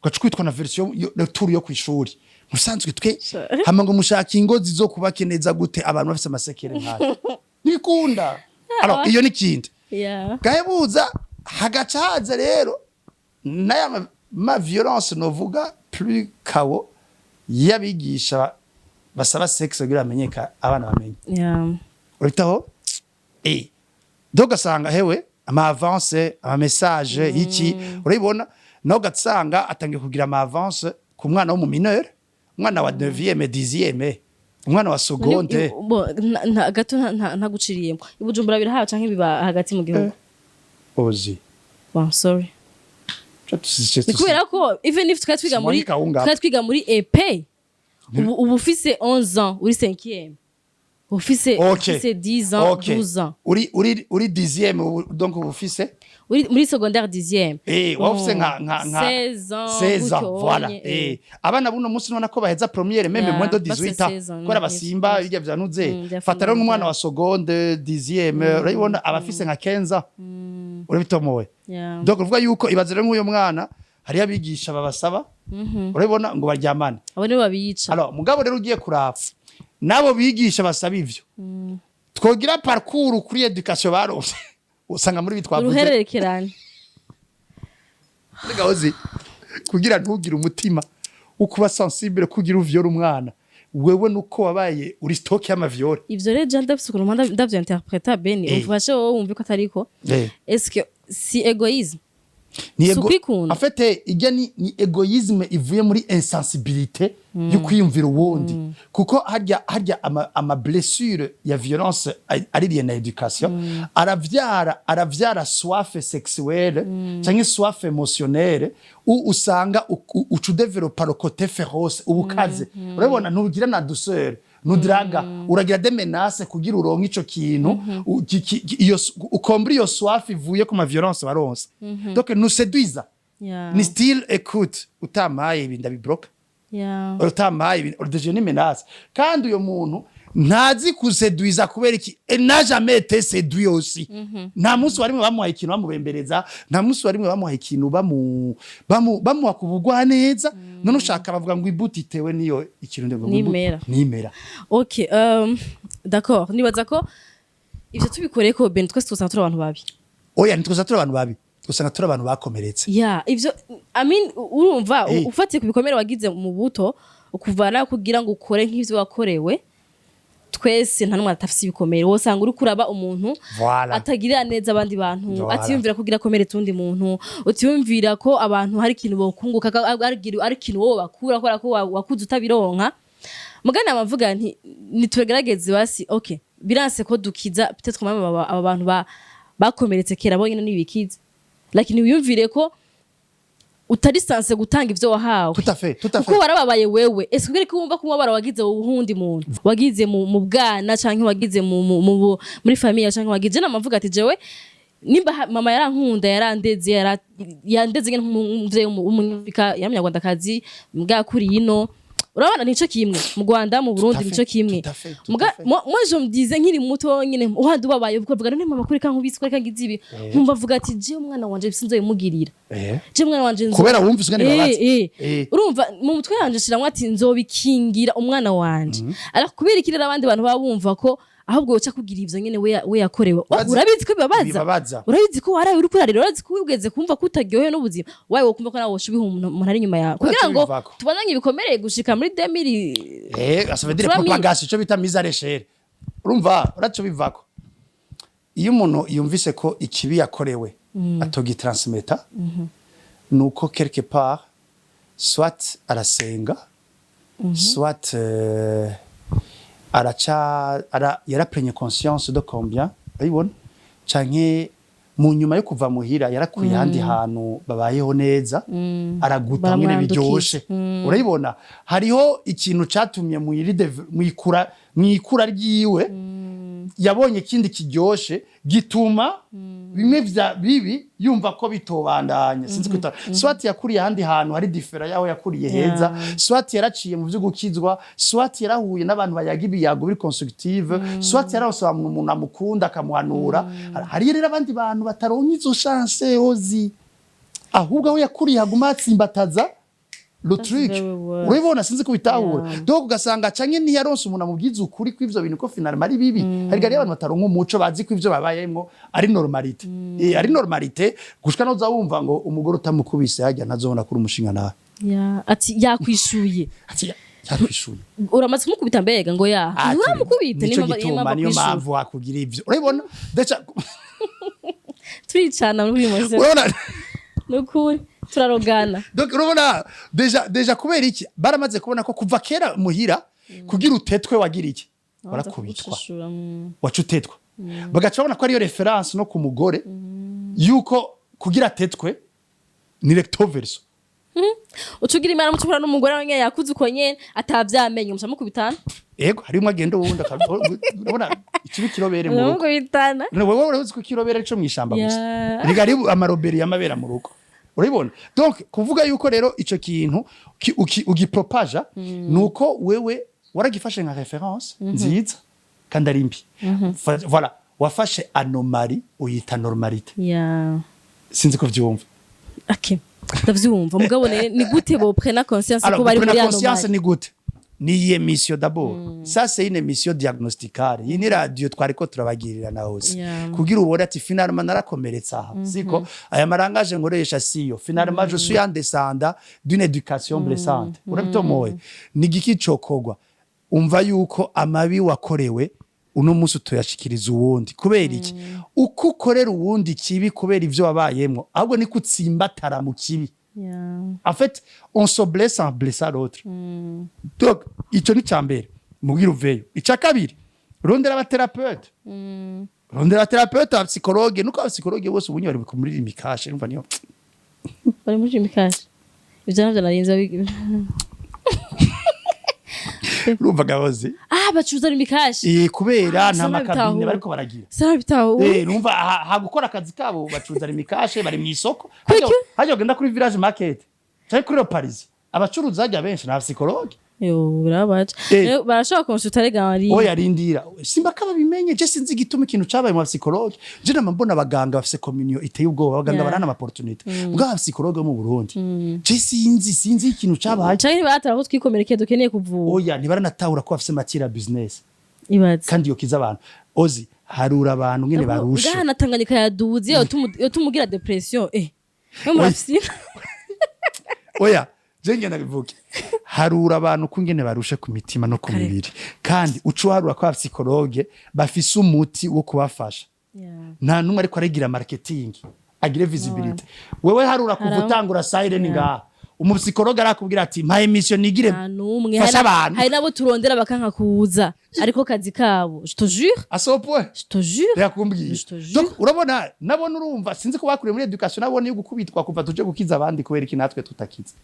B: ugacukubitwa na version tour yo kwishuri musanzwe twe hama ngo mushaka ingozi zo kubakeneza gute abantu bafite amasekere nkayo nikunda alors iyo nikindi gahebuza hagacaza rero naya ma violence novuga plus kawo yabigisha basaba sexe kugira amenyeka abana bamenye uritaho dogasanga hewe ama avance ama message iki uribona no gatsanga atangiye kugira ama avance ku mwana wo mu mineur umwana wa 9e 10e umwana wa seconde
A: gato nta guciriyemo ibujumbura birahaye canke biba hagati mu gihugu
B: ozi
A: sorry kubera ko even if twiga muri EP ubu ufise 11 ans uri 5e ufise 10 ans 12 ans
B: uri 10e donc ufise
A: muri secondaire 10e
B: wafise nka
A: 16 ans
B: voilà abana buno munsi nona ko baheza première même moins de 18 ans kora basimba bijya vyanuze fata rero umwana wa seconde 10e urabona abafise nka 15 ans urabitomoye donc uvuga yuko ibaze rero nk'uyo mwana hari abigisha babasaba urabona ngo baryamane
A: abo ne babica
B: alors mugabo rero ugiye kurapa nabo bigisha basaba ivyo twogira parcours kuri education baronse usanga muri bitwavuze
A: uruhererekerane
B: gahozi kugira ntugire umutima ukuba sensible kugira uvyora umwana wewe nuko wabaye uri stock y'amavyore
A: ivyo rero je ndafise ukuntu ndavyo interpreta Beny umfashe wowe wumve ko atariko est-ce que si égoïsme
B: ni en fait ijya ni egoisme ivuye muri insensibilité yo kwiyumvira uwundi kuko harya ama blessure ya violence ari lié na education aravyara soif sexuelle cyangwa soif émotionnelle usanga ucu developer le côté féroce ubukaze urabona ntugira na douceur nudraga uragira de menace kugira uronka ico kintu iyo ukombri yo soif ivuye ku ma violence baronse donc nous séduisa ni still écoute utamaye ibinda bibroka utamaye ibinda deje ni menace kandi uyo muntu ntazi kuseduiza kubera iki n'a jamais été séduit aussi nta munsi warimwe bamuha ikintu bamubembereza nta munsi warimwe bamuha ikintu bamuha kubugwa neza none ushaka bavuga ngo ibuti tewe niyo ikintu ngo nimera
A: OK d'accord nibaza ko ivyo tubikoreye ko Ben twese twosanga turi abantu babi
B: oya ntitwosanga turi abantu babi twosanga turi abantu bakomeretse
A: ivyo I mean urumva ufatiye ku bikomere wagize mu buto ukuvana kugira ngo ukore nk'ivyo wakorewe twese nta numwe atafise ibikomere wosanga uri kuraba umuntu atagirira neza abandi bantu atiyumvira kugira komere tundi muntu utiyumvira ko abantu hari ikintu bokunguka ari ikintu wowe bakura kora ko wakuze utabironka mugana amavuga nti nitugerageze basi okay biranse ko dukiza peut-être mama aba bantu bakomeretse kera bo nyine nibikiza lakini wiyumvire ko utari sanse gutanga ivyo wahawe
B: tout à fait
A: kuko warababaye wewe ese kubera ko wumva ko umubara wagize ubuhundi muntu wagize mu bwana canke wagize muri famille canke wagize namavuga ati jewe nimba mama yarankunda yandeze ngene nk'umuvyeyi w'umunyafrika y'amanyarwandakazi mbwa kuri ino urabona nico kimwe mu Rwanda mu Burundi nico kimwe moi je me disais nkiri muto nyine uhandi ubabaye uvuga none mama kuri kankubitse kuri kangize ibi nkumva vuga ati je umwana wanje sinzoyimugirira je umwana wanje
B: kubera wumva usugane babatse
A: urumva mu mutwe yanje shiramwe ati nzobikingira umwana wanje ariko kubera ikirera abandi bantu babumva ko ahubwo uca kugira ivyo nyene we yakorewe urabizi ko bibabaza urabizi ko waraye uri kurarira urabizi ko wigeze kumva ko utaryohewe n'ubuzima wawe wokumva ko nawe woshubiha umuntu ari nyuma yawe kugira ngo tubonanye ibikomere gushika muri 2000
B: ça veut dire propagation cyo bita mise à l'échelle urumva uraco bivako iyo umuntu yumvise ko ikibi yakorewe atogitransmeta nuko quelque part soit arasenga soit yaraprenye conscience de combien urabibona canke mu nyuma yo kuva muhira yarakwiye handi hantu babayeho neza araguta nyine biryoshe urabibona hariho ikintu catumye mwikura ryiwe yabonye ikindi kiryoshe gituma bimwe vya bibi yumva ko bitobandanya sinzi kwita swati yakuriye handi hantu hari differa yaho yakuriye heza swati yaraciye mu vy'ugukizwa swati yarahuye n'abantu bayaga ibiyago biri constructive swati yarasaba umuntu amukunda akamuhanura hari rero abandi bantu bataronka izo chance ozi ahubwo aho yakuriye haguma atsimbataza le truc urabona sinzi kubitahura donc ugasanga canke ntiyaronse umuntu amubwiza ukuri kw'ivyo bintu ko finalement ari bibi hari gari abantu bataronka umuco bazi ko ivyo babayemwo ari normalite ari normalite gushika no zawumva ngo umugore utamukubise hajya ntazobona kuri umushinga nawe
A: ati yakwishuye
B: yakwishuye
A: uramaze kumukubita mbega ngo uramukubite
B: niyo mpamvu wakugira ivyo urabona deca
A: turicana muri mose nukuri turarogana
B: donc urabona deja kubera iki baramaze kubona ko kuva kera muhira kugira utetwe wagira iki barakubitwa wacutetwa bagacabona ko ariyo reference no ku mugore yuko kugira tetwe ni recto verso
A: ucugira imana mucukura n'umugore wange yakuze uko nyene atavyamenye muca mukubitana
B: ego harimo agenda wundi urabona ikibi kirobere mu rugo
A: mukubitana
B: wewe urazi ko kirobere cyo mwishamba gusa rigari amaroberi yamabera mu rugo urabibona donc kuvuga yuko rero ico kintu ugipropaja nuko wewe waragifashe nka reference nziza kandi ari mbi voilà wafashe anomalie uyita normalite sinzi ko vyumva
A: okay ndavyumva mugabo ni gute bo prena conscience ko bari muri anomalie
B: conscience ni gute ni émission d'abord ça c'est une émission diagnosticale ini radio twariko turabagirira na hose kugira ubone ati finalement narakomeretsa aha siko aya marangaje ngoresha siyo finalement je suis en descendant d'une éducation blessante urabitomoye ni giki cokogwa umva yuko amabi wakorewe uno musi tuyashikiriza uwundi kubera iki uko ukorera uwundi kibi kubera ivyo wabayemwo ahubwo ni kutsimbatara mu kibi en fait on se blesse en blessant l'autre donc ico ni cambere mubwira uveyo ica kabiri rondera abathérapeute rondera abathérapeute abapsikologe nuko abapsikologe bose ubunye bari kumurira imikashe numva niyo
A: bari muri imikashe ivyo navyo narinze
B: urumva gahoze
A: bacuza imikashe
B: kubera nta makabine bariko baragira
A: sara bitaho
B: numva hagukora akazi kabo bacuza imikashe bari mu isoko hajya genda kuri village market cyari kuri Paris abacuruza ajya benshi na psychologue
A: birabaca barashaka konsulta legari
B: oya rindira simba kaba bimenye je sinzi gituma ikintu cabaye mu psychologue je namambona abaganga bafise communion iteye ubwoba abaganga barana opportunity bwa psychologue mu Burundi je sinzi ikintu cabaye
A: cyane batara ko twikomerekeye dukeneye kuvuga
B: oya ntibaranatahura ko bafise matière business
A: ibaze
B: kandi yokiza abantu ozi harura abantu ngene barusha
A: ngana Tanganyika yaduze yo tumugira depression yo murafisi
B: oya jenge nabivuge harura abantu kungene barushe ku mitima no ku mibiri kandi uco harura kwa psychologue bafise umuti wo kubafasha nta numwe ariko arigira marketing agire visibility wewe harura kuvutangura siren ngaha umupsikologe arakubwira ati mpa emission nigire fasha abantu
A: hari nabo turondera bakanka kuza ariko kazi kabo je te jure
B: à ce point
A: je te jure
B: yakumbwiye donc urabona nabona urumva sinzi ko bakuriye muri education nabona yo gukubitwa kuva tuje gukiza abandi kubera iki natwe tutakiza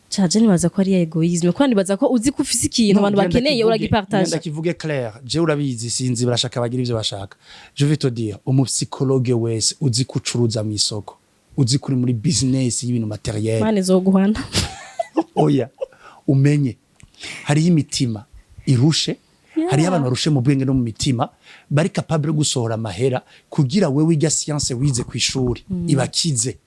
A: Chaje nibaza ko ari egoisme ko nibaza ko uzi ko ufise ikintu abantu bakeneye uragipartage
B: ndakivuge clair je urabizi sinzi barashaka bagira ivyo bashaka je vais te dire umupsikologe wese uzi kucuruza mu isoko uzi kuri muri business y'ibintu materiel
A: mane zo guhana
B: oya umenye hariyo imitima irushe hariyo abantu barushe mu bwenge no mu mitima bari capable gusohora amahera kugira wewe ijya science wize ku ishuri ibakize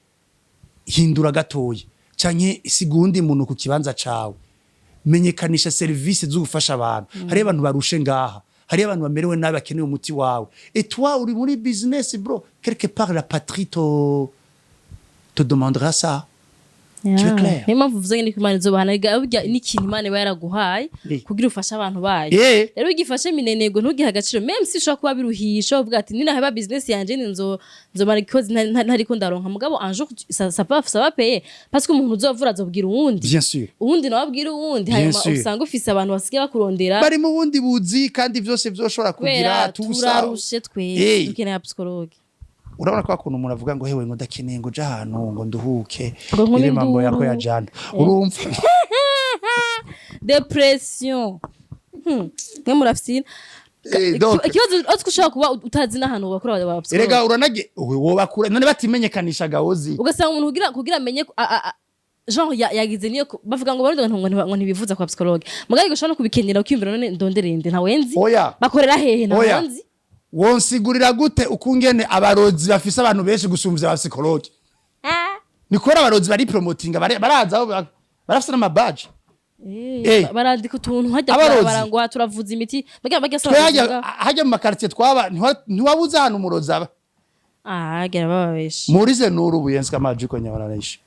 B: hindura gatoye canke sigundi muntu ku kibanza cawe menyekanisha service zo gufasha abantu hariyo abantu barushe ngaha hariyo abantu bamerewe nabi bakeneye umuti wawe et toi uri muri business bro quelque part la patrie te demandera ça. Tu es clair?
A: Ni mpamvu uvuze ngo Imana izobahana n'ikintu Imana iba yaraguhaye kugira ufashe abantu bayo. Rero ugifashe minenego ntugihe agaciro même si ushobora kuba biruhisha uvuga ati ninaheba business yanje nzomara ikoze ntariko ndaronka mugabo un jour ça va payer parce que umuntu uzovura azobwira uwundi.
B: Bien sûr.
A: Uwundi nawe abwira uwundi hanyuma usanga ufise abantu basigaye bakurondera.
B: Bari mu bundi buzi kandi byose byoshobora kugira
A: turarushe twese dukeneye psychologue.
B: Urabona ko akuntu umuntu avuga ngo hewe ngo ndakeneye ngo jahano ngo nduhuke ire mambo yako ya jana urumva
A: depression nge murafisina ikibazo ushobora kuba utazi n'ahantu bakora abapsi
B: erega uranage wo bakura none batimenyekanisha gahozi
A: ugasanga umuntu kugira amenye genre yagize niyo bavuga ngo barundi ngo ntibivuza kwa psychologue mugaye gushaka no kubikenera ukiyumvira none ndonderende nta wenzi bakorera hehe nta wenzi wonsigurira gute ukungene abarozi bafise abantu benshi gusumvya abapsikologe nikora abarozi bari promoting baraza barafise na badge barandika utuntu hajya barangwa turavuza imiti bagya
B: saba hajya mu makartier twaba ntiwabuza hano umurozi aba
A: gera bababesha
B: murize nuru buyenska amajiko nyabararayisha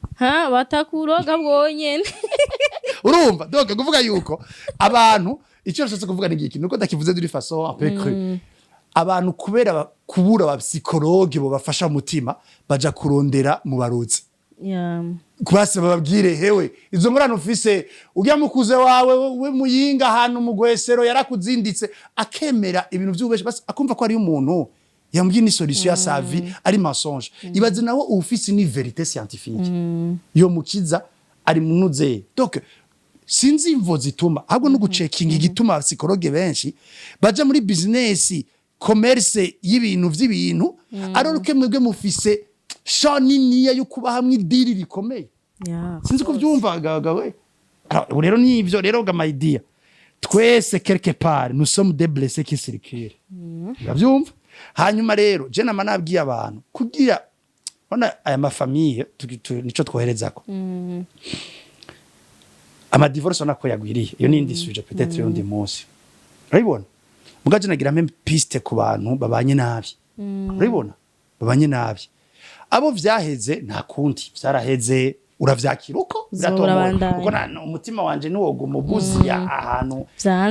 A: batakuroga bwonyene
B: urumva donc kuvuga yuko abantu icyo cyose kuvuga n'igiki nuko dakivuze duri façon un peu cru abantu kubera kubura ba psychologue bo bafasha mutima baja kurondera mu barozi kubase bababwire hewe izo ngorane ufise ujya mukuze wawe we muyinga hano mu gwesero yarakuzinditse akemera ibintu by'ubeshe basi akumva ko ari umuntu yambwiye ni solution ya sa vie ari mensonge ibaze nawe ufise ni vérité scientifique yo mukiza ari munuze donc sinzi imvo zituma ahubwo no gucekinga igituma psychologue benshi baja muri business commerce y'ibintu vy'ibintu aroruke mwebwe mufise shani niya yo kuba hamwe idiri rikomeye sinzi ko vyumva gagawe rero nivyo rero ga my idea twese quelque part nous sommes des blessés qui circulent bavyumva hanyuma rero je nama nabwiye abantu kugira ona aya mafamille nico twoherezako ama divorce onako yagwiriye iyo nindi sujet peut-être yundi munsi urabibona mugaje nagira même piste ku bantu babanye nabi urabibona babanye nabi abo vyaheze nta kundi vyaraheze uravyakira uko biratomora kuko umutima wanje niwo gumubuzi ya ahantu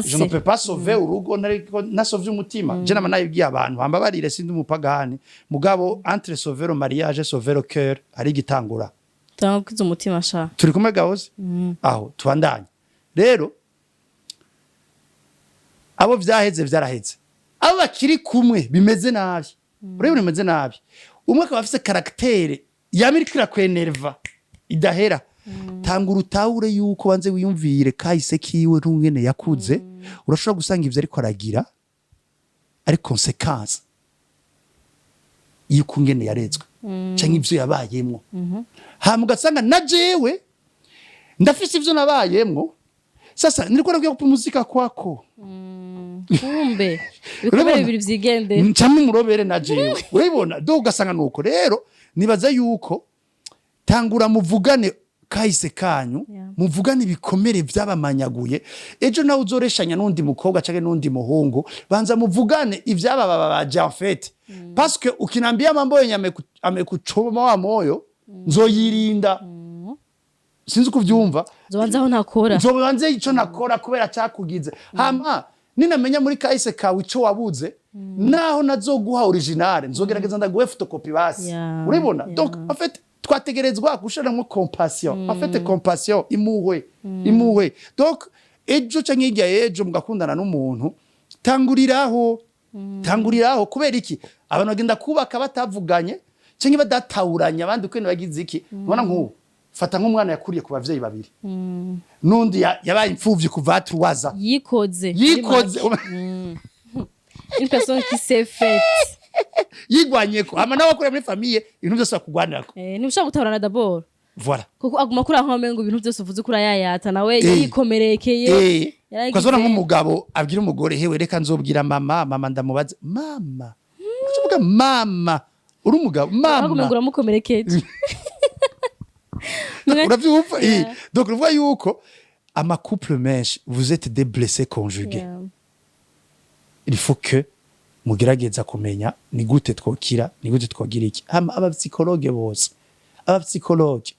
B: je ne peux pas sauver urugo na sauver umutima je nama nayibwiye abantu hamba barire sindi umupagani mugabo entre sauver le mariage sauver le cœur ari gitangura
A: tankuza umutima sha
B: turi kumwe gahoze aho tubandanye rero abo vyaheze vyaraheze abo bakiri kumwe bimeze nabi urebe bimeze nabi umwe akaba afise caractère yamirikira kwenerva idahera tanga urutahure yuko banze wiyumvire kahise kiwe ntungene yakuze urashobora gusanga ivyo ariko aragira ari consequence yuko ngene yarezwe canke ivyo yabayemwo hama ugasanga na jewe ndafise ivyo nabayemwo sasa nilikuwa nakuya kupa muzika kwako
A: kumbe bikomere bibiri vyigende
B: ncamwe murobere na jewe urabibona do ugasanga nuko rero nibaza yuko tangura muvugane kahise kanyu muvugane ibikomere vyabamanyaguye ejo nawe uzoreshanya n'undi mukobwa canke n'undi muhungu banza muvugane ivyababa en fait parce que ukinambia mambo yenye amekuchoma wa moyo nzoyirinda sinzi kuvyumva
A: zobanzaho ntakora
B: zobanze ico nakora kubera cyakugize hama ninamenya muri kahise kawe ico wabuze naho nazoguha original nzogerageza ndaguhe photocopy basi uribona donc en fait twategerezwa gushiramwo compassion en fait compassion imuwe donc ejo canke hirya ejo mugakundana n'umuntu tanguriraho kubera iki abantu bagenda kubaka batavuganye canke badatawuranya abandi kwene bagize iki ubona nk'ubu fata nk'umwana yakuriye ku bavyeyi babiri nundi yabaye impfuvyi kuva atruwaza
A: yikoze une personne qui s'est faite
B: yigwanyeko ama nawe akuriye muri famille ibintu byose bakugwanirako
A: ntushaka gutahurana d'abord
B: voilà
A: kuko aguma kuri aho mengo ibintu byose uvuze kuri ayayata nawe yikomerekeye
B: ukazona nk'umugabo abwira umugore hewe reka nzobwira mama ndamubaza mama uvuga mama uri umugabo mama
A: aguma uramukomerekeje
B: uravyumva donc uvuga yuko ama couple menshi vous êtes des blessés conjugués il faut que mugerageza kumenya ni gute twokira ni gute twogira iki aba psychologue bose aba psychologue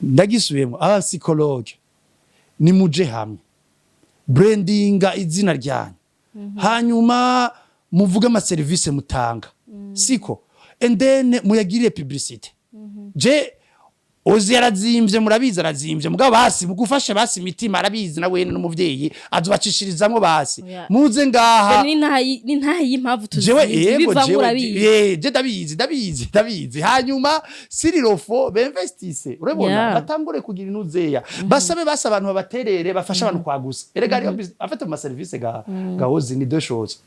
B: ndagisubiyemo aba psychologue ni muje hamwe brandinga izina ryanyu hanyuma muvuga ama service mutanga siko and then muyagirire publicity je ozi yarazimvye murabizi arazimvye mugabo basi mugufashe basi imitima arabizi nawe n'umuvyeyi azubacishirizamwo basi muze ngaha
A: ni ntahi y'impavu
B: tuzibiva murabizi ndabizi hanyuma sirirofo bemvestise urabona batangure kugira inuzeya basabe basa abantu babaterere bafasha abantu kwagusa erega ariyo afite mu service ga ozi ni deux choses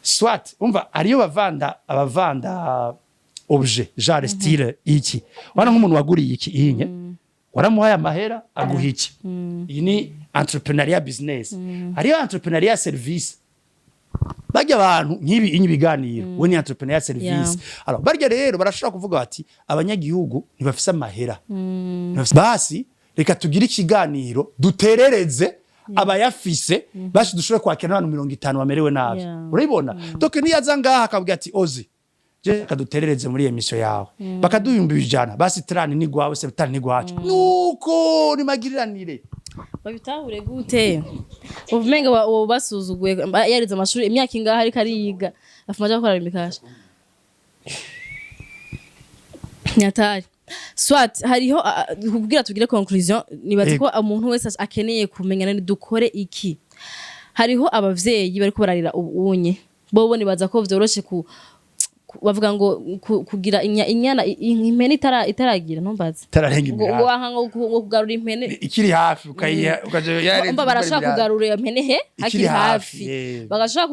B: soit umva ariyo abavanda objet genre style iki wana nk'umuntu waguriye iki inye waramuhaye amahera aguha iki iyi ni entrepreneurial business ariyo entrepreneurial service bajya abantu nk'ibi inyibiganiro we ni entrepreneurial service alors barya rero barashobora kuvuga bati abanyagihugu ntibafise amahera basi reka tugire ikiganiro duterereze abayafise bashi dushobore kwakira abantu 50 bamerewe nabi urabibona donc niyaza ngaha akavuga ati ozi je kaduterereze muri emission yawe bakaduyumba bijana basi 30 ni gwawe 70 ni gwacu nuko ni magiriranire
A: babitahure gute uvumenga wo basuzuguye yarize amashuri imyaka ingaha ari kariga afumaje gukora imikasha nyatari swat hariho kugira tugire conclusion nibaze ko umuntu wese akeneye kumenya ni dukore iki hariho abavyeyi bariko bararira ubunye bobo nibaza ko vyoroshe bavuga ngo kugira inyana impene itaragira ntumbaze
B: tararenga imira
A: ngo wanga ngo kugarura impene
B: ikiri hafi ukaje
A: yarenze umba barashaka kugarura impene he hakiri hafi bagashaka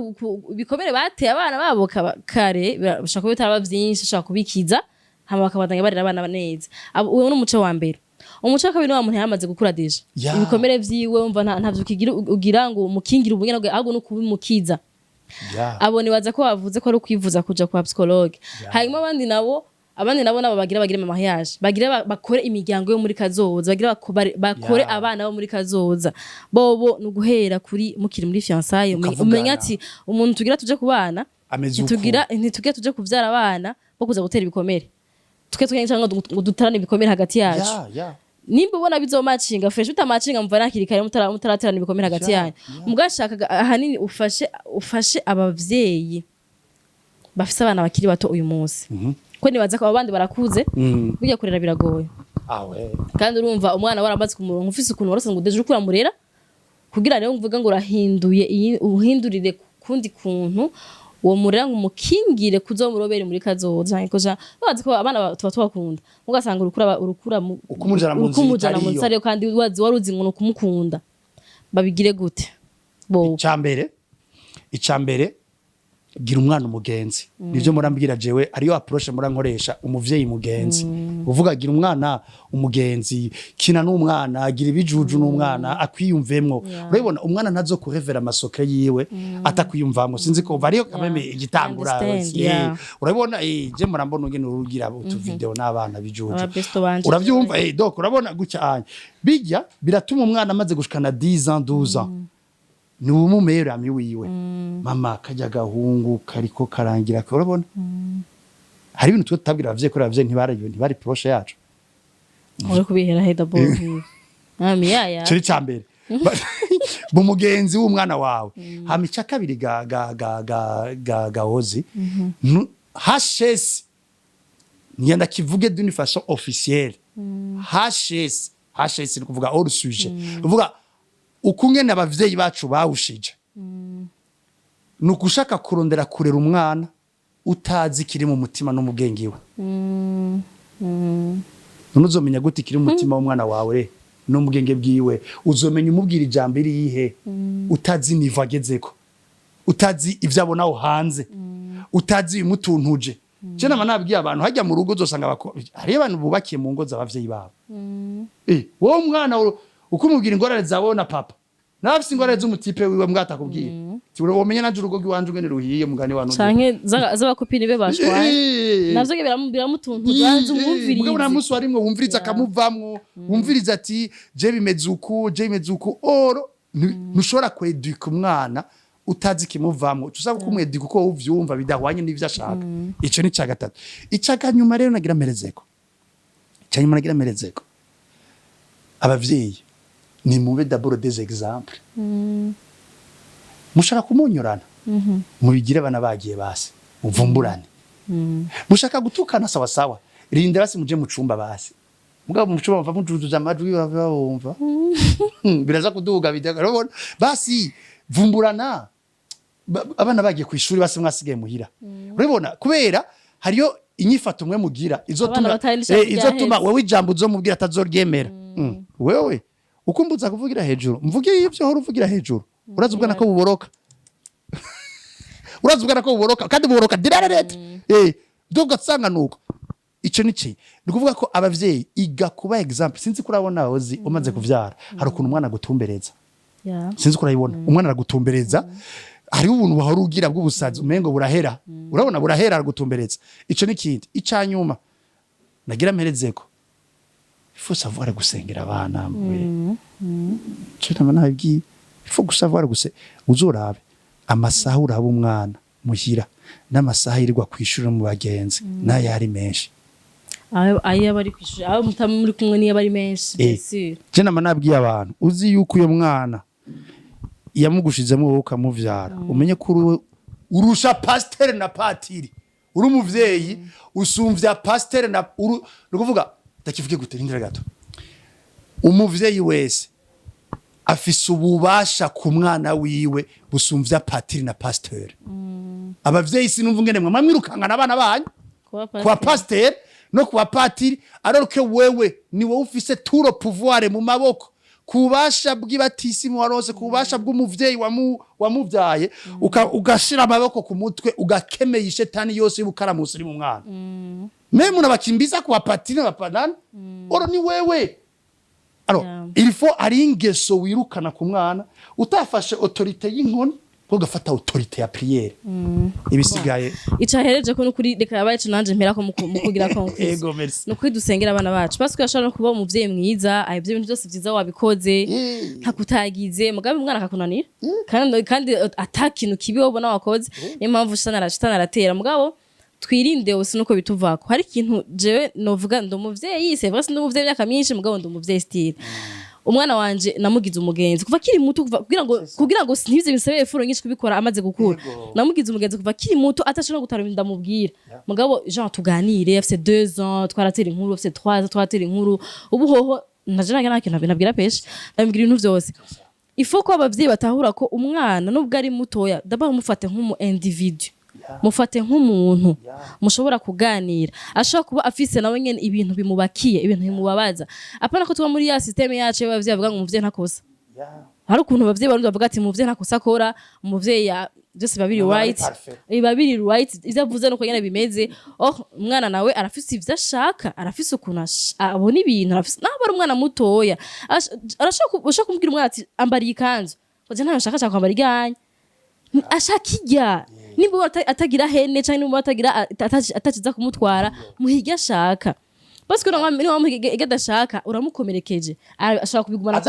A: ibikomere bateye abana babo kare bashaka kubitara bavyinshi bashaka kubikiza hama bakabandanya barira abana neza uwo ni umuco wa mbere umuco wa kabiri wa muntu yamaze gukura deje ibikomere vyiwe umva ntavyo ugira ngo umukingira ubunyana ahubwo no kubimukiza abo nibaza ko bavuze ko ari kwivuza kuja kwa psychologue hanyuma abandi nabo bagira mariage bagira bakore imiryango yo muri kazoza bagira bakore abana bo muri kazoza bobo nuguhera kuri mukiri muri fiançailles umenya ati umuntu tugira tuje kubana ntitugira tuje kuvyara abana bo kuza gutera ibikomere tukengera ngo dutarane ibikomere hagati yacu nimba ubona bizomacinga fresh utamacinga mva nakirikare mutaraterana ibikomere hagati yanyu mugashaka ahanini ufashe abavyeyi bafise abana bakiri bato uyu munsi ko nibaza ko abandi barakuze bijya kurera biragoye kandi urumva umwana waramaze kumurongo ufise ukuntu warose ngo deje ukura murera kugira rero mvuga ngo urahinduye uhindurire kundi kuntu uwo murera ngo mukingire kuzomurobere muri kazoza nkoja bazi ko abana tuba twakunda mugasanga urukura ukumujana mu nsare kandi waruzi ngo kumukunda babigire gute bo icambere gira umwana umugenzi nivyo murambwira jewe ariyo approche murankoresha umuvyeyi mugenzi uvuga gira umwana umugenzi kina n'umwana agira ibijuju n'umwana akwiyumvemwo urabona umwana nazo kurevera amasokre yiwe atakwiyumvamwo sinzi ko variyo kameme igitangura urabona je murambona ngene urugira utu video n'abana bijuju uravyumva donc urabona gucyanye bijya biratuma umwana amaze gushikana 10 ans 12 ans ni umumera miwiwe mama kajya gahungu kariko karangira ko urabona hari ibintu tutabwira abavye ko abavye ntibari proche yacu uri kubihera heda bohi yaya
B: cyo cyambere bumugenzi w'umwana wawe hamica kabiri gaozi HS nyanda kivuge d'une façon officielle HS ni kuvuga hors sujet uvuga ukungene abavyeyi bacu bawushije nukushaka kurondera kurera umwana utazi kiri mu mutima no mugengiwe nuzomenya gute kiri mu mutima w'umwana wawe no mugenge bwiwe uzomenya umubwira ijambo iri yihe utazi niva agezeko utazi ivyo abonaho hanze utazi imutuntuje je nama nabwiye abantu hajya mu rugo uzosanga hari abantu bubakiye mu ngo z'abavyeyi babo wowe mwana ukumubwira ingorane zawe na papa nafise ingorane z'umutipe wiwe mwatakubwiye tibura womenye naje urugo rw'iwanje ngene ruhiye mugani wanu
A: canke z'abakopini be bashwaye navyo biramutuntu zanze umwumvirize
B: mugabo namusi warimwe wumviriza akamuvamwo wumviriza ati je bimeze uku oro ntushobora kweduka umwana utazi kimuvamwo usaba kumweduka uko uvyumva bidahwanye n'ivyo ashaka ico ni ca gatatu icaganyuma rero nagira merezeko cyanyuma nagira merezeko abavyeyi ni mube d'abord des exemples mushaka kumunyorana mubigire bana bagiye basi muvumburane mushaka gutukana sawa sawa rinde basi muje mu cumba basi mugabo mu cumba bava mujujuza amajwi bavumva biraza kuduga bidagarabona basi vumburana abana bagiye ku ishuri basi mwasigaye muhira urabona kubera hariyo inyifato mwe mugira izotuma wewe ijambo uzomubwira atazoryemera wewe ukumbuza kuvugira hejuru mvuge ivyo horo uvugira hejuru urazubwa nako buboroka kandi buboroka dirarete doga tsanga nuko ico nici ndikuvuga ko abavyeyi iga kuba example sinzi kurabona ozi umaze kuvyara hari ukuntu umwana gutumbereza sinzi kurayibona umwana aragutumbereza hari ubuntu bahora ugira bw'ubusazi umengo burahera urabona burahera aragutumbereza ico nikindi icanyuma nagira mperezeko il faut savoir gusengera abana mwe cyane nabwiye il faut savoir uzorabe amasaha uraba umwana muhira n'amasaha yirirwa kwishura mu bagenzi nayo ari menshi
A: ayo bari kwishura abo mutamuri kumwe niyo bari menshi
B: je nama nabwiye abantu uzi yuko uyo mwana yamugushizemo wowe ukamuvyara umenye ko urusha pasteur na patiri uri umuvyeyi usumvya pasteur na rukuvuga takivuge gute indira gato umuvyeyi wese afise ububasha ku mwana wiwe busumvya patiri na pasteur abavyeyi sinumva ngene mwe mwirukangana abana banyu kwa pasteur no kwa patiri alors que wewe ni wowe ufise tout le pouvoir mu maboko kubasha bw'ibatisimu warose kubasha bw'umuvyeyi wamuvyaye ugashira amaboko ku mutwe ugakemeye ishetani yose y'ubukaramusi uri mu mwana meme unabakimbiza kwa patiri na panana oro ni wewe alors il faut ari ingeso wirukana ku mwana utafashe autorité y'inkoni ugafata autorité ya prière ibisigaye
A: icahereje ko nukuri reka yabaye nanje mpera ko mukugira ko
B: ego merci
A: nukuri dusengera abana bacu parce que yashaka no kuba umuvyeyi mwiza ayivye ibintu byose byiza wabikoze ntakutagize mugabe umwana akakunanira kandi atakintu kibi wabona wakoze impamvu shitana aratera mugabo twirinde wose nuko bituvako hari ikintu jewe novuga ndumuvyeyi c'est vrai ndumuvyeyi myaka myinshi mugabo ndumuvyeyi style umwana wanje namugize umugenzi kuva kiri muto kugira ngo sinivye bisabeye furo nyinshi kubikora amaze gukura namugize umugenzi kuva kiri muto atashobora gutara ndamubwira mugabo Jean tuganire afite 2 ans twaratera inkuru afite 3 ans twaratera inkuru ubu hoho naje nakintu nabwira peshe ndamubwira ibintu byose ifo ko abavyeyi batahura ko umwana nubwo ari mutoya d'abord mufate nk'umu individu mufate nk'umuntu mushobora kuganira ashobora kuba afise nawe nyene ibintu bimubakiye ibintu bimubabaza apana ko tuba muri ya systeme yacu y'abavyeyi bavuga ngo umuvyeyi ntakosa hari ukuntu abavyeyi barundi bavuga ati umuvyeyi ntakosa akora umuvyeyi byose babiri right izavuze no nyene bimeze umwana nawe arafise ivyo ashaka arafise ukuntu abona ibintu arafise naho ari umwana mutoya arashaka kumbwira umwana ati ambariye ikanzu koje nta nshaka kwambara iganye ashaka ijya nimba atagira hene cyangwa nimba atakiza kumutwara muhiga ashaka parce que niba muhiga adashaka uramukomerekeje ashaka kubigumana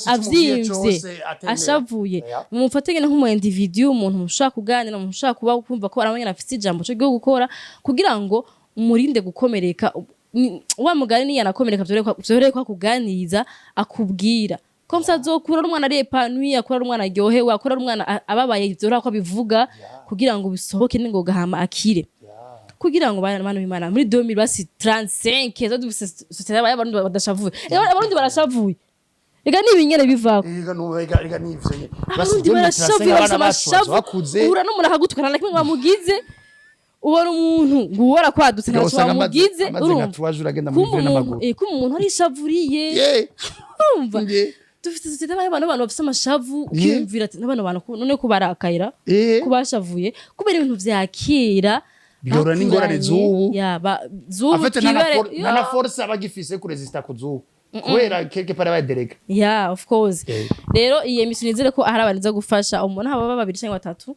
A: avyimvye ashavuye mumufatanye nk'umu individu umuntu mushaka kuganira umuntu ushaka kuba kumva ko aramenye afite ijambo cyo gukora kugira ngo umurinde gukomereka wa mugari ni yanakomereka byoreye ko kuganiriza akubwira comme ça zokura umwana ari épanoui akura umwana aryohewe akura umwana ababaye ivyo ko bivuga kugira ngo bisohoke ningo gahama akire kugira ngo bana b'Imana muri 2035 zo dufite abantu badashavuye abarundi barashavuye ega nibinyene bivako
B: ega nivyo
A: basi barashavuye bashavuye ura no murakagutukana na kimwe bamugize ubona umuntu nguwora kwadutse ntacho bamugize urumva ko umuntu ari shavuriye urumva dufite societe abantu bafite amashavu ukiyumvira ati n'abana none ko barakayira kubashavuye kubera ibintu vyakira
B: bihora n'ingorane z'ubu
A: ya ba zubu
B: afite
A: kibere
B: na force abagifise kuresista ku zubu kubera quelque part abaderega
A: yeah of course rero iyi emission nizere ko ahari abaniza gufasha umuntu haba babiri cyangwa batatu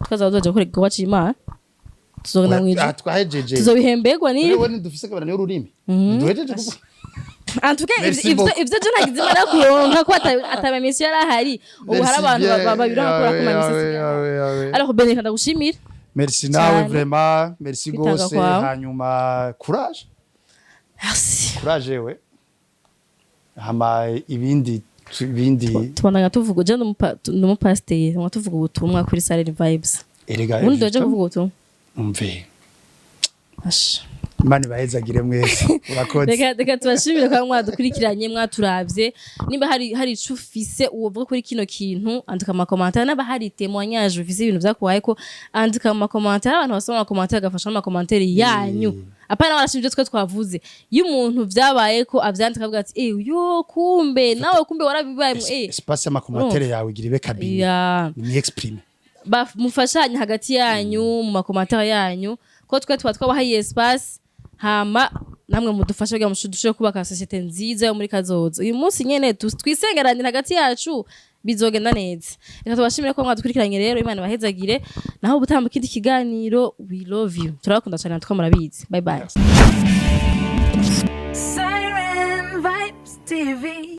A: tukazazoje gukora igikorwa c'Imana tuzogenda mwije
B: twahejeje
A: tuzobihembegwa ni
B: wewe dufise kabana n'ururimi duhejeje kuko
A: antuke ivyo je nagize imana kuronka ko atama emission yarahari ubu hari abantu babiri bakora ku emission alors Beny ndagushimira
B: merci nawe vraiment merci gose hanyuma courage
A: merci
B: courage we hama ibindi
A: tubandanya tuvuga je n'umupasiteri tuvuga ubutumwa kuri Salary Vibes undi doje kuvuga ubutumwa
B: umve
A: asha
B: Imana bahezagire mwese urakoze
A: reka tubashimire kwa mwadukurikiranye mwaturavye nimba hari icufise uvuga kuri kino kintu andika mu commentaire naba hari témoignage ufise ibintu vyakubaye ko andika mu commentaire abantu basoma mu commentaire gafasha mu commentaire yanyu apana barashimye twe twavuze iyo umuntu vyabaye ko avyandika avuga ati yo kumbe nawe kumbe warabibaye
B: espace ya commentaire yawe igiribe kabiri ni exprime
A: mufashanye hagati yanyu mu commentaire yanyu ko twe twabahaye espace hama namwe mudufasha kugira mushudushe kubaka societe nziza yo muri kazoza uyu munsi nyene twisengeranira hagati yacu bizogenda neza reka tubashimire ko mwadukurikiranye rero Imana bahezagire naho butambuka ikindi kiganiro we love you turabakunda cyane natwe murabizi bye bye Siren Vibes TV